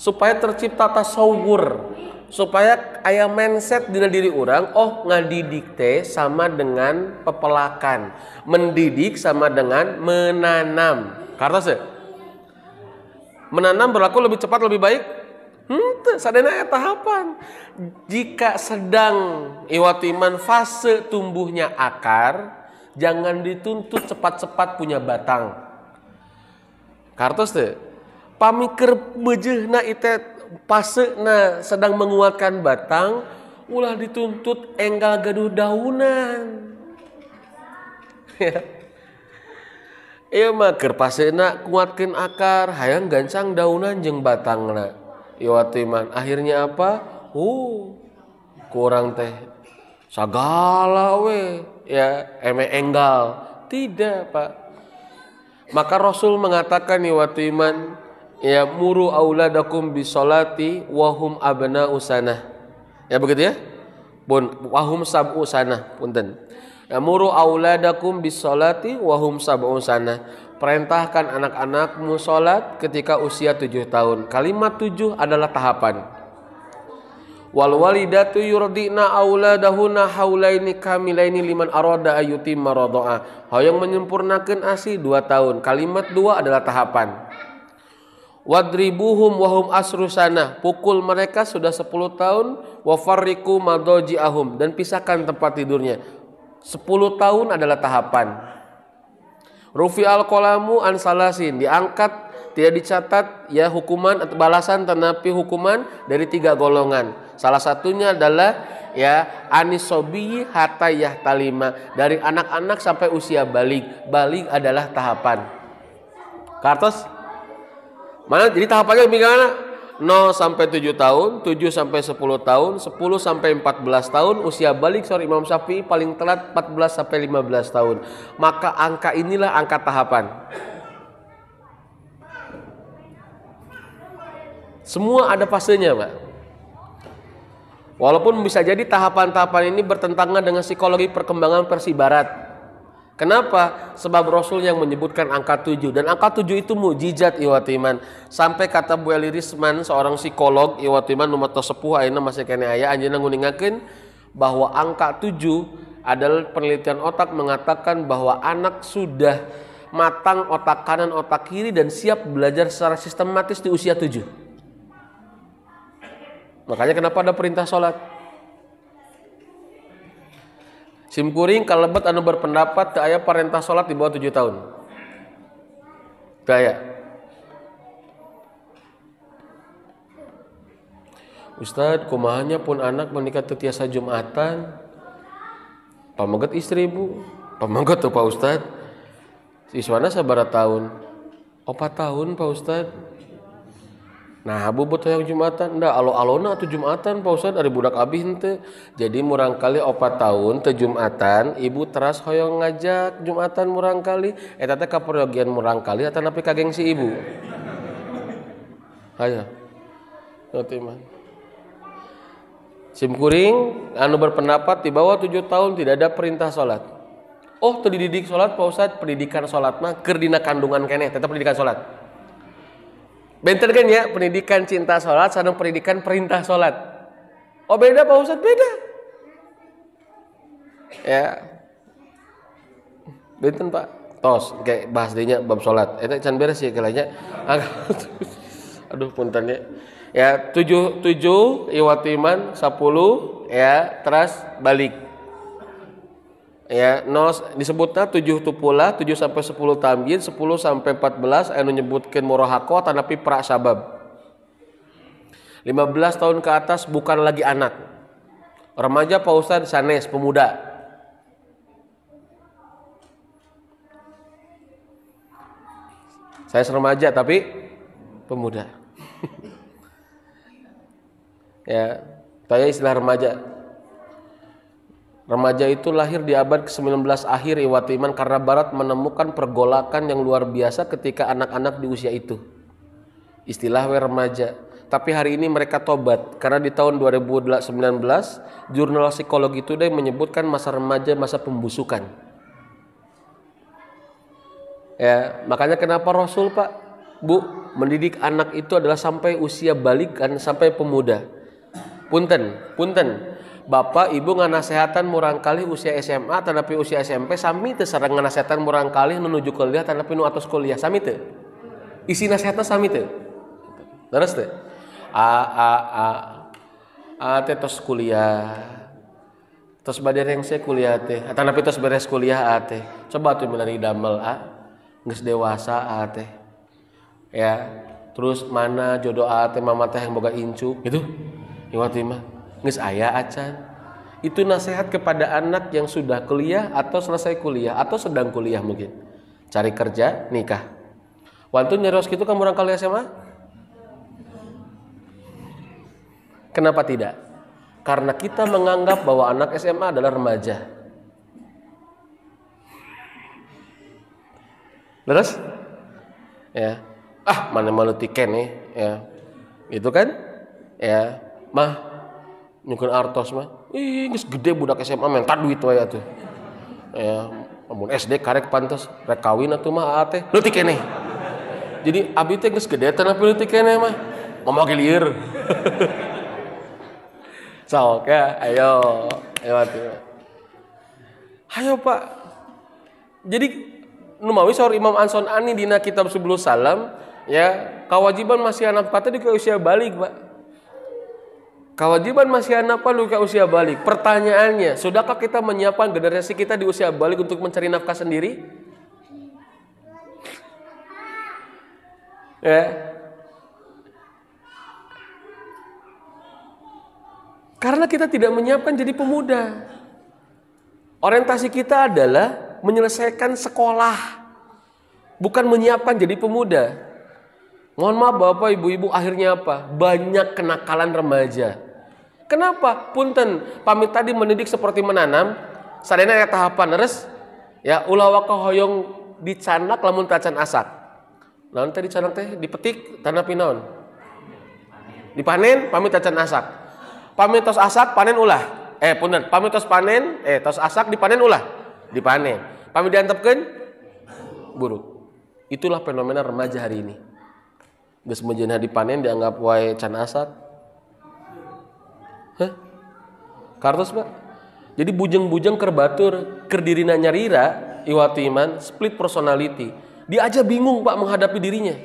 supaya tercipta tasawur, supaya aya mindset dina diri orang, oh ngadidik teh sama dengan pepelakan, mendidik sama dengan menanam. Kartos menanam berlaku lebih cepat lebih baik. Sadena tahapan. Jika sedang iwatiman fase tumbuhnya akar, jangan dituntut cepat-cepat punya batang. Kartos teh pamikir beujeuhna ite pasena sedang menguatkan batang, ulah dituntut enggal gaduh daunan. Ieu mah keur pasena kuatkeun akar, hayang gancang daunan jeung batangna. Ieu iman akhirnya apa? Kurang teh sagala we ya enggal. Tidak Pak. Maka Rasul mengatakan iwatu iman ya muru auladakum bisolati wahum abna'u sanah. Ya begitu ya? Wahum sab'u sanah punten. Ya muru auladakum bisolati wahum sab'u sanah. Perintahkan anak-anakmu salat ketika usia 7 tahun. Kalimat 7 adalah tahapan. Wal walidatu yurdina auladahuna haulaini kamilaini liman arada ayyutimma radha'a. Hayang menyempurnakeun ASI 2 tahun. Kalimat 2 adalah tahapan. Wadribuhum wahum asrusana. Pukul mereka sudah 10 tahun. Wa farriqu madaji'ahum. Dan pisahkan tempat tidurnya. 10 tahun adalah tahapan. Rufi'al qalamu an salasin. Diangkat, tidak dicatat ya hukuman atau balasan tanapi hukuman dari 3 golongan. Salah satunya adalah ya anisobi hatta yahtalima, dari anak-anak sampai usia balik. Balik adalah tahapan. Kartos mana jadi tahapannya gimana? 0 sampai 7 tahun, 7 sampai 10 tahun, 10 sampai 14 tahun, usia balik sorry Imam Syafi'i paling telat 14 sampai 15 tahun. Maka angka inilah angka tahapan. Semua ada fasenya, Pak. Walaupun bisa jadi tahapan-tahapan ini bertentangan dengan psikologi perkembangan versi barat. Kenapa? Sebab Rasul yang menyebutkan angka 7. Dan angka 7 itu mukjizat iwatiman. Sampai kata Bu Eli Risman, seorang psikolog iwatiman nu mata sepuh ayeuna masih kene aya anjeunna nguningakeun bahwa angka 7 adalah penelitian otak mengatakan bahwa anak sudah matang otak kanan, otak kiri dan siap belajar secara sistematis di usia 7. Makanya kenapa ada perintah sholat. Simkuring kalebet anu berpendapat teu aya perintah sholat di bawah 7 tahun. Teu aya. Ustad, kumahanya pun anak menikah teu tiasa Jumatan. Pamaget istri Bu. Pamaget tuh Pak Ustad. Siswana sabaraha tahun? 4 tahun Pak Ustad. Nah, bubut hoyong Jumatan, nda alo-alona atuh Jumatan Pak Ustad ari budak abih henteu. Jadi murang kali 4 tahun teu Jumatan, ibu teras hoyong ngajak Jumatan murang kali. Eta teh kaperyogian murang kali atawa nepi ka gengsi ibu. Hayo. Ngerti mah. Simkuring anu berpendapat di bawah 7 tahun tidak ada perintah salat. Oh, teu dididik salat Pak Ustad, pendidikan salat mah keur dina kandungan keneh, tetep pendidikan salat. Benten kan ya, pendidikan cinta sholat sama pendidikan perintah sholat. Oh beda Pak Ustadz, beda. Ya, benten Pak. Tos, kayak bahas dinya bab sholat. Itu can beres ya kalanya. Aduh puntennya. Ya 7 iwatiman 10 ya terus balik. Ya, nos disebutnya 7 tupula, 7 sampai 10 tamyin, 10 sampai 14 anu nyebutkeun murahaqah tanapi pra sabab. 15 tahun ke atas bukan lagi anak. Remaja Pak Ustadz sanes pemuda. Saya remaja tapi pemuda. Ya, saya istilah remaja. Remaja itu lahir di abad ke-19 akhir Iwatiman karena Barat menemukan pergolakan yang luar biasa ketika anak-anak di usia itu. Istilah remaja. Tapi hari ini mereka tobat karena di tahun 2019 jurnal Psikologi Today menyebutkan masa remaja masa pembusukan. Ya, makanya kenapa Rasul Pak, Bu, mendidik anak itu adalah sampai usia balik kan sampai pemuda. Punten. Bapak ibu nganasehatan murang kali usia SMA tanapi usia SMP sami teu sareng nganasehatan murang kali menuju kuliah tanapi nu atos kuliah sami teu? Isi nasihatna sami teu? Leres teu? Teh tos kuliah. Tos bade rengse kuliah teh. Tanapi tos beres kuliah teh. Coba tuh meunang damel geus dewasa teh. Ya, terus mana jodoh teh mama teh yang boga incu gitu. Iwati mah geus aya acan. Itu nasihat kepada anak yang sudah kuliah atau selesai kuliah atau sedang kuliah mungkin. Cari kerja, nikah. Wantun nyeros kitu ka murang kali SMA? Kenapa tidak? Karena kita menganggap bahwa anak SMA adalah remaja. Leres? Ya. Mana malu tiken nih, ya. Itu kan? Ya, mah nyukeun artos mah. Geus gede budak SMA minta duit wae atuh. Ya, mun SD karek pantes rek kawin atuh mah teh leutik keneh. Jadi abi teh geus gede teh nepi leutik keneh mah. Ngomong ge lieur. Sok ya, ayo atuh. Hayo Pak. Jadi nu mawi saur Imam An-Sun'ani dina kitab Subulus Salam ya, kewajiban masih anak patah di usia balik Pak. Kewajiban masih anak apa ke usia balik? Pertanyaannya, sudahkah kita menyiapkan generasi kita di usia balik untuk mencari nafkah sendiri? Ya. Karena kita tidak menyiapkan jadi pemuda. Orientasi kita adalah menyelesaikan sekolah, bukan menyiapkan jadi pemuda. Mohon maaf Bapak Ibu-ibu, akhirnya apa? Banyak kenakalan remaja. Kenapa? Punten, pamit tadi mendidik seperti menanam, sadena aya tahapan leres. Ya, ulah waka hoyong dicanak lamun tacan asak. Naon teh dicanak teh dipetik tanapi naon? Dipanen, pamit tacan asak. Pamit tos asak, panen ulah. Punten, pamit tos panen, tos asak dipanen ulah. Dipanen. Pamit diantepkeun buruk. Itulah fenomena remaja hari ini. Geus menjeunah dipanen dianggap wae can asak. Kartos Pak? Jadi bujeng-bujeng kerbatur kerdirina nyarira iwatu iman split personality. Dia aja bingung Pak menghadapi dirinya.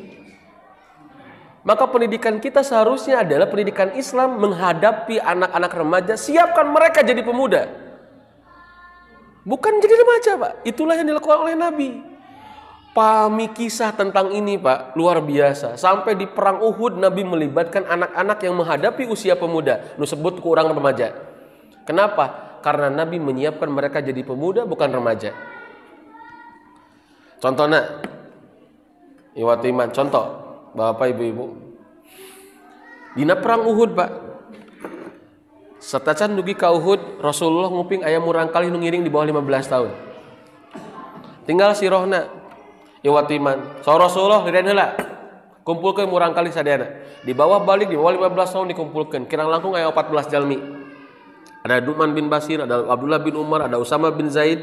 Maka pendidikan kita seharusnya adalah pendidikan Islam menghadapi anak-anak remaja, siapkan mereka jadi pemuda. Bukan jadi remaja Pak. Itulah yang dilakukan oleh Nabi. Pahami kisah tentang ini Pak, luar biasa. Sampai di perang Uhud Nabi melibatkan anak-anak yang menghadapi usia pemuda. Nu sebut ke orang remaja. Kenapa? Karena Nabi menyiapkan mereka jadi pemuda bukan remaja. Contohnya, iwatu iman, contoh, Bapak Ibu-ibu. Dina perang Uhud Pak. Setacan dugi ka Uhud, Rasulullah nguping aya murang kali nu ngiring di bawah 15 tahun. Tinggal si rohna. Iwatu iman. So Rasulullah dirian heula. Kumpulkeun murang kali sadayana. Di bawah balik di bawah 15 tahun dikumpulkeun. Kirang langkung aya 14 jalmi. Ada Nu'man bin Bashir, ada Abdullah bin Umar, ada Usama bin Zaid.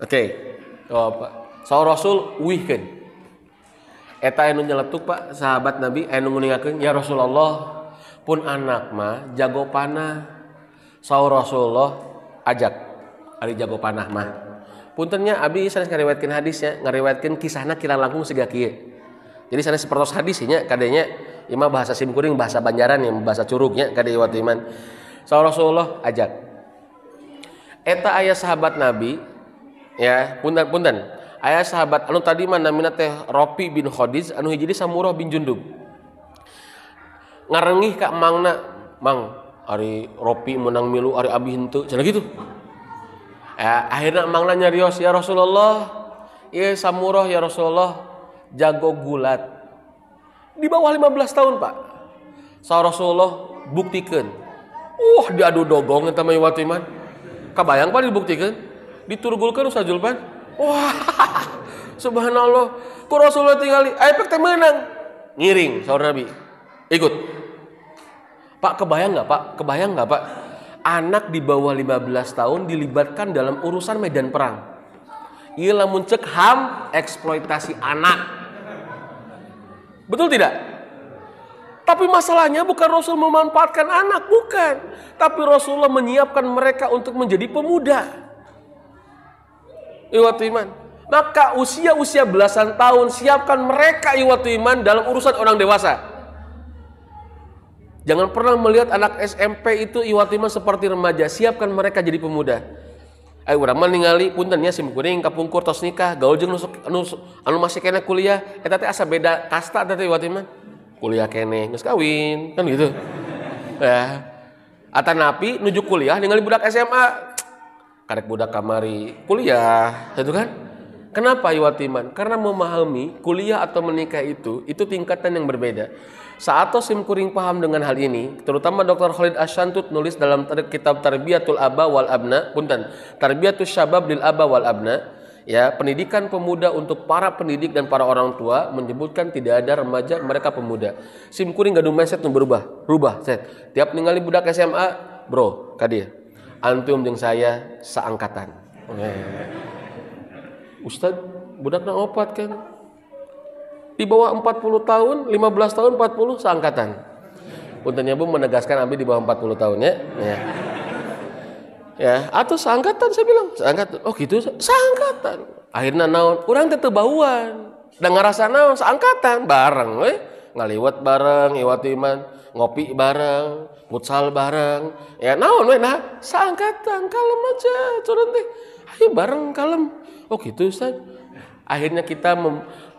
Oke. Oh, Pak. So Rasul uihkeun. Eta anu nyeletuk Pak, sahabat Nabi anu nguningakeun, "Ya Rasulullah, pun anak mah jago panah." Saur Rasulullah ajak ari jago panah mah. Puntennya abi sanes ngariwayatkeun hadisnya, ngariwayatkeun kisahna kirang langkung siga kieu. Jadi sanes sapertos hadisnya kadenya ieu mah bahasa simkuring bahasa Banjaran yang bahasa curugnya kade iwatu iman. Saur Rasulullah ajak. Eta aya sahabat Nabi ya, punten. Aya sahabat anu tadi mah namina teh Ropi bin Khadij, anu hiji Samurah bin Jundub. Ngarengih ka emangna, "Mang, ari Ropi menang milu, ari abi henteu." Cenah gitu. Akhirnya emangna nyarios, "Ya Rasulullah, ieu Samurah ya Rasulullah jago gulat." Di bawah 15 tahun, Pak. Sa Rasulullah buktikeun. Diadu dogong eta mah iwatu iman. Kabayang Pak dibuktikan? Diturgulkeun Ustaz Julpan. Wah, subhanallah. Ku Rasulullah tinggali, efek teh menang. Ngiring saur Nabi. Ikut. Pak, kebayang nggak Pak? Anak di bawah 15 tahun dilibatkan dalam urusan medan perang. Ieu lamun ceuk HAM eksploitasi anak. Betul tidak? Tapi masalahnya bukan Rasul memanfaatkan anak, bukan. Tapi Rasulullah menyiapkan mereka untuk menjadi pemuda. Iwatu iman. Maka usia belasan tahun siapkan mereka iwatu iman dalam urusan orang dewasa. Jangan pernah melihat anak SMP itu iwatu iman seperti remaja. Siapkan mereka jadi pemuda. Ayo urang mah ningali puntennya simkuring kapungkur tos nikah, gaul jeung anu masih kena kuliah, eta teh asa beda kasta teh iwatu iman. Kuliah kene geus kawin, kan gitu. Ya. Atanapi nuju kuliah ningali budak SMA. Karek budak kamari kuliah, itu kan? Kenapa iwatu iman? Karena memahami kuliah atau menikah itu tingkatan yang berbeda. Saat simkuring paham dengan hal ini, terutama Dr. Khalid Asyantut nulis dalam kitab Tarbiyatul Aba wal Abna, Tarbiyatus Syabab lil Aba wal Abna, ya, pendidikan pemuda untuk para pendidik dan para orang tua, menyebutkan tidak ada remaja, mereka pemuda. Simkuring gaduh mindset nu rubah set. Tiap ningali budak SMA, bro, kadir. Antum jeung saya seangkatan. Ustad, budakna opat kan? Di bawah 40 tahun, 15 tahun, 40 seangkatan. Puntennya Bu menegaskan abi di bawah 40 tahun ya. Ya, atau seangkatan saya bilang, seangkatan. Oh gitu, seangkatan. Akhirnya naon? Urang teh teu bauan. Da ngarasa naon seangkatan bareng we. Ngaliwat bareng, iwatu iman, ngopi bareng, futsal bareng. Ya naon we nah, seangkatan kalem aja, curang teh. Ayo bareng kalem. Oh gitu Ustaz. Akhirnya kita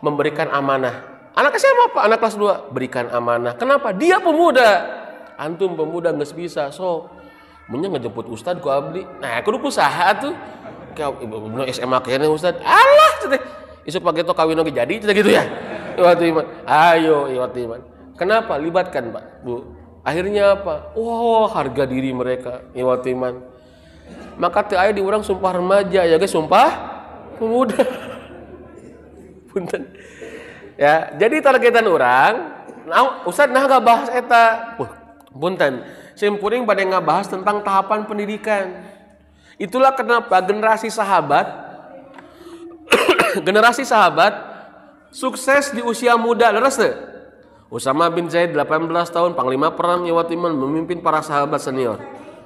memberikan amanah. Anak SMA apa? Anak kelas 2 berikan amanah. Kenapa? Dia pemuda. Antum pemuda geus bisa. So, munya ngejemput Ustaz ku abdi. Nah, kudu usaha tuh. Ka ibu SMA kene Ustaz. Alah cenah. Isuk pagi to kawin oge jadi cenah gitu ya. Iwatu iman. Ayo iwatu iman. Kenapa? Libatkan, Pak, Bu. Akhirnya apa? Wah, harga diri mereka iwatu iman. Maka teu aya di urang sumpah remaja, ya guys, sumpah pemuda. Punten. Ya, jadi targetan orang, nah, Ustaz nah ngabahas eta. Punten. Simkuring pada ngabahas tentang tahapan pendidikan. Itulah kenapa generasi sahabat sukses di usia muda. Leres teu? Usama bin Zaid 18 tahun panglima perang iwatu iman memimpin para sahabat senior.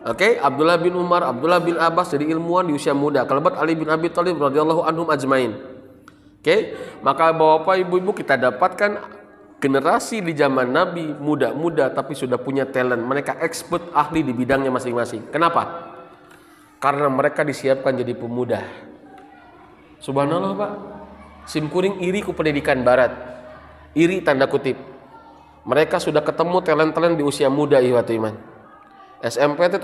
Oke, Abdullah bin Umar, Abdullah bin Abbas jadi ilmuwan di usia muda. Kerabat Ali bin Abi Thalib radhiyallahu anhum ajmain. Oke, maka Bapak Ibu-ibu kita dapatkan generasi di zaman Nabi muda-muda tapi sudah punya talent. Mereka expert ahli di bidangnya masing-masing. Kenapa? Karena mereka disiapkan jadi pemuda. Subhanallah Pak. Simkuring iri ku pendidikan barat. Iri tanda kutip. Mereka sudah ketemu talent-talent di usia muda ihwatu iman. SMP itu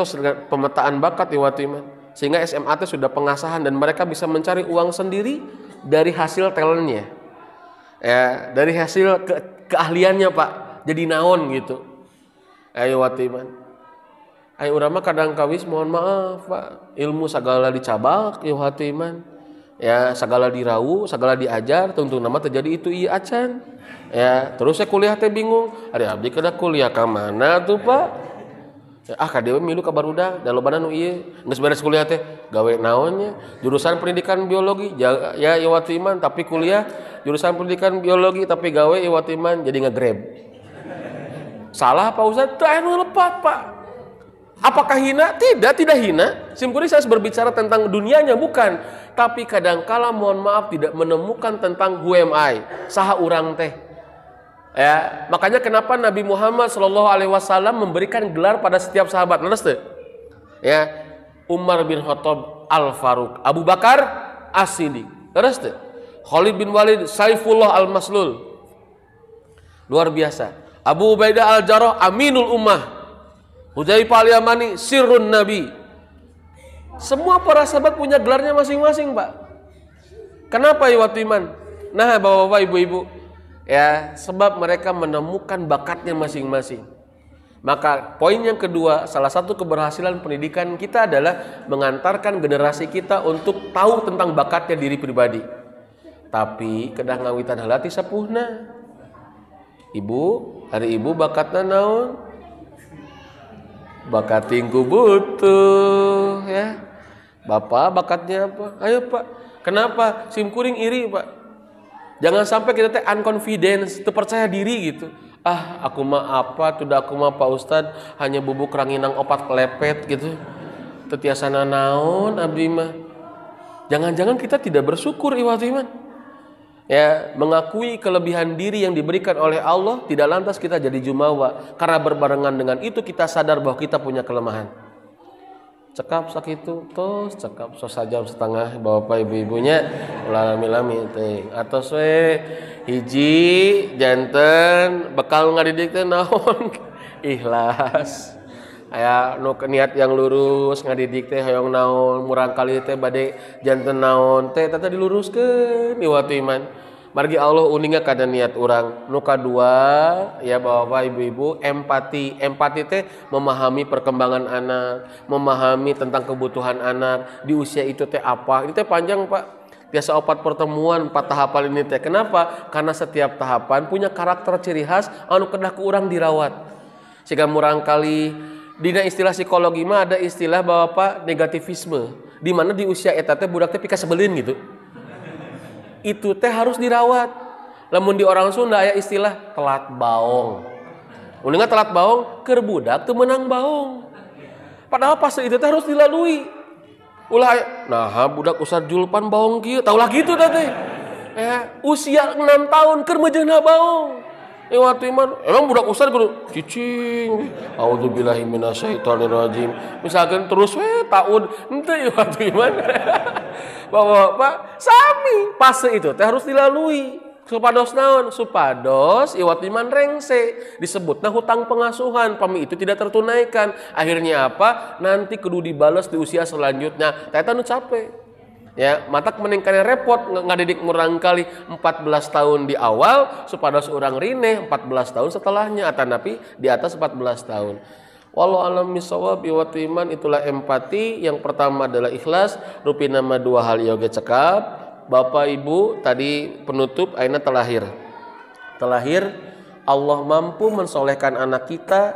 pemetaan bakat ihwatu iman. Sehingga SMA itu sudah pengasahan dan mereka bisa mencari uang sendiri dari hasil talentnya. Ya, dari hasil keahliannya Pak. Jadi naon gitu. Ayo ihwatu iman. Ayo urang mah kadang kawis mohon maaf Pak. Ilmu sagala dicabak ihwatu iman. Ya, segala dirau, segala diajar, tentu nama terjadi itu iya acan. Ya, terus saya kuliah teh bingung. Ari abdi kada kuliah ka mana tuh, Pak? Ya, ka dewe milu ka barudak, da lobana nu ieu. Geus beres kuliah teh gawe naonnya? Jurusan pendidikan biologi. Ya, iwatu iman tapi kuliah jurusan pendidikan biologi tapi gawe iwatu iman jadi nge-grab. Salah Pak Ustaz? Teu anu lepat, Pak. Apakah hina? Tidak hina. Simkuring saya berbicara tentang dunianya bukan. Tapi kadangkala mohon maaf tidak menemukan tentang who am I, saha urang teh. Ya, makanya kenapa Nabi Muhammad SAW memberikan gelar pada setiap sahabat. Leres teu? Ya, Umar bin Khattab Al-Faruq, Abu Bakar As-Siddiq. Leres teu? Khalid bin Walid Saifullah Al-Maslul. Luar biasa. Abu Ubaidah Al-Jarrah Aminul Ummah. Hudzaifah Al-Yamani Sirrun Nabi. Semua para sahabat punya gelarnya masing-masing, Pak. Kenapa ya waktu iman? Nah, Bapak-bapak, Ibu-ibu, ya, sebab mereka menemukan bakatnya masing-masing. Maka poin yang kedua, salah satu keberhasilan pendidikan kita adalah mengantarkan generasi kita untuk tahu tentang bakatnya diri pribadi. Tapi kedah ngawitan halati sapuhna. Ibu, hari ibu bakatna naon? Bakat tingku butuh ya. Bapak bakatnya apa? Ayo Pak. Kenapa? Simkuring iri Pak. Jangan sampai kita teh unconfidence, terpercaya diri gitu. Ah, aku mah apa? Tuh aku mah Pak Ustad hanya bubuk ranginang opat kelepet gitu. Tetiasana naon abdi mah. Jangan-jangan kita tidak bersyukur iwatu iman. Ya, mengakui kelebihan diri yang diberikan oleh Allah tidak lantas kita jadi jumawa, karena berbarengan dengan itu kita sadar bahwa kita punya kelemahan. Cekap sakitu tos cekap sosajam setengah bapak ibu-ibunya lami-lami teh atos we hiji janten bekal ngadidik teh naon ikhlas aya nu niat yang lurus ngadidik teh hoyong naon murang kali teh bade janten naon teh tata diluruskeun iwatu iman margi Allah uninga kada niat urang. Nu kadua ya Bapak Ibu-ibu empati teh memahami perkembangan anak, memahami tentang kebutuhan anak di usia itu teh apa. Ini teh panjang Pak. Biasa 4 pertemuan 4 tahapan ini teh. Kenapa? Karena setiap tahapan punya karakter ciri khas anu kedah ku urang dirawat. Sehingga murang kali dina istilah psikologi mah ada istilah Bapak negativisme. Di mana di usia eta teh budak teh pika sebelin gitu. Itu teh harus dirawat. Lamun di orang Sunda aya istilah telat baong. Uninga telat baong keur budak teu meunang baong. Padahal fase itu teh harus dilalui. Ulah nah budak usah julpan baong kieu, taulah gitu teh. Ya, usia 6 tahun keur meujeuhna baong. Waktu iman emang budak usah kudu cicing. A'udzubillahi minasyaitonirrajim. Misalkan terus tahun henteu waktu iman. Bapak sami fase itu teh harus dilalui. Supados naon? Supados iwat iman rengse disebutna hutang pengasuhan. Pami itu tidak tertunaikan. Akhirnya apa? Nanti kudu dibalas di usia selanjutnya. Eta nu capek. Ya, matak meningkatnya repot ngadidik murang kali 14 tahun di awal supados urang rine 14 tahun setelahnya atanapi di atas 14 tahun. Wallahu a'lam bishawab. Iwatu iman itulah empati. Yang pertama adalah ikhlas, rupi nama 2 hal yoge cekap. Bapak Ibu tadi penutup aina telahir. Telahir Allah mampu mensolehkan anak kita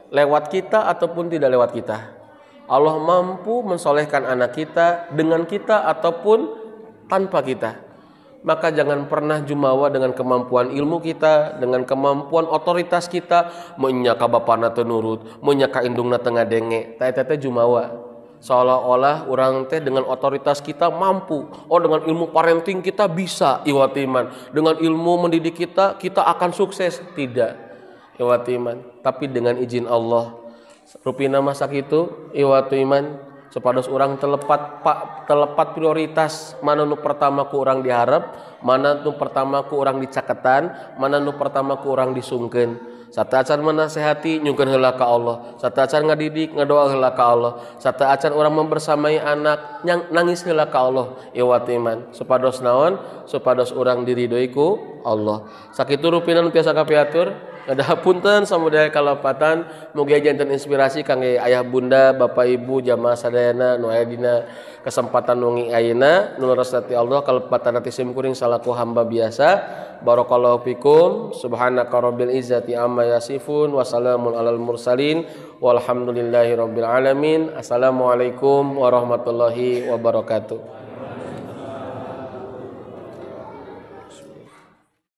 lewat kita ataupun tidak lewat kita. Allah mampu mensolehkan anak kita dengan kita ataupun tanpa kita. maka jangan pernah jumawa dengan kemampuan ilmu kita, dengan kemampuan otoritas kita, menyaka bapana teu nurut, menyaka indungna teu ngadenge. Eta teh jumawa. Seolah-olah orang teh dengan otoritas kita mampu. Oh, dengan ilmu parenting kita bisa iwatiman. Dengan ilmu mendidik kita akan sukses. Tidak iwatiman. Tapi dengan izin Allah. Rupina masa kitu iwatiman. Supados orang telepat prioritas mana nu pertama ku orang diharap, mana nu pertama ku orang dicaketan, mana nu pertama ku orang disungkeun. Sataacan menasehati nyungkeun heula ka Allah, sataacan ngadidik ngadoa heula ka Allah, sataacan orang membersamai anak nangis heula ka Allah. Iwat iman supados naon? Supados orang diridhoi ku Allah. Sakitu rupina nu tiasa kapiatur. Ngadahapunten samudaya kalapatan mugi janten inspirasi kangge ayah bunda, bapak ibu, jamaah sadayana nu aya dina kesempatan wengi ayeuna nu resati Allah kalepatan ati simkuring salaku hamba biasa. Barakallahu fikum. Subhanaka rabbil izzati amma yasifun wa salamun alal mursalin walhamdulillahi rabbil alamin. Assalamualaikum warahmatullahi wabarakatuh.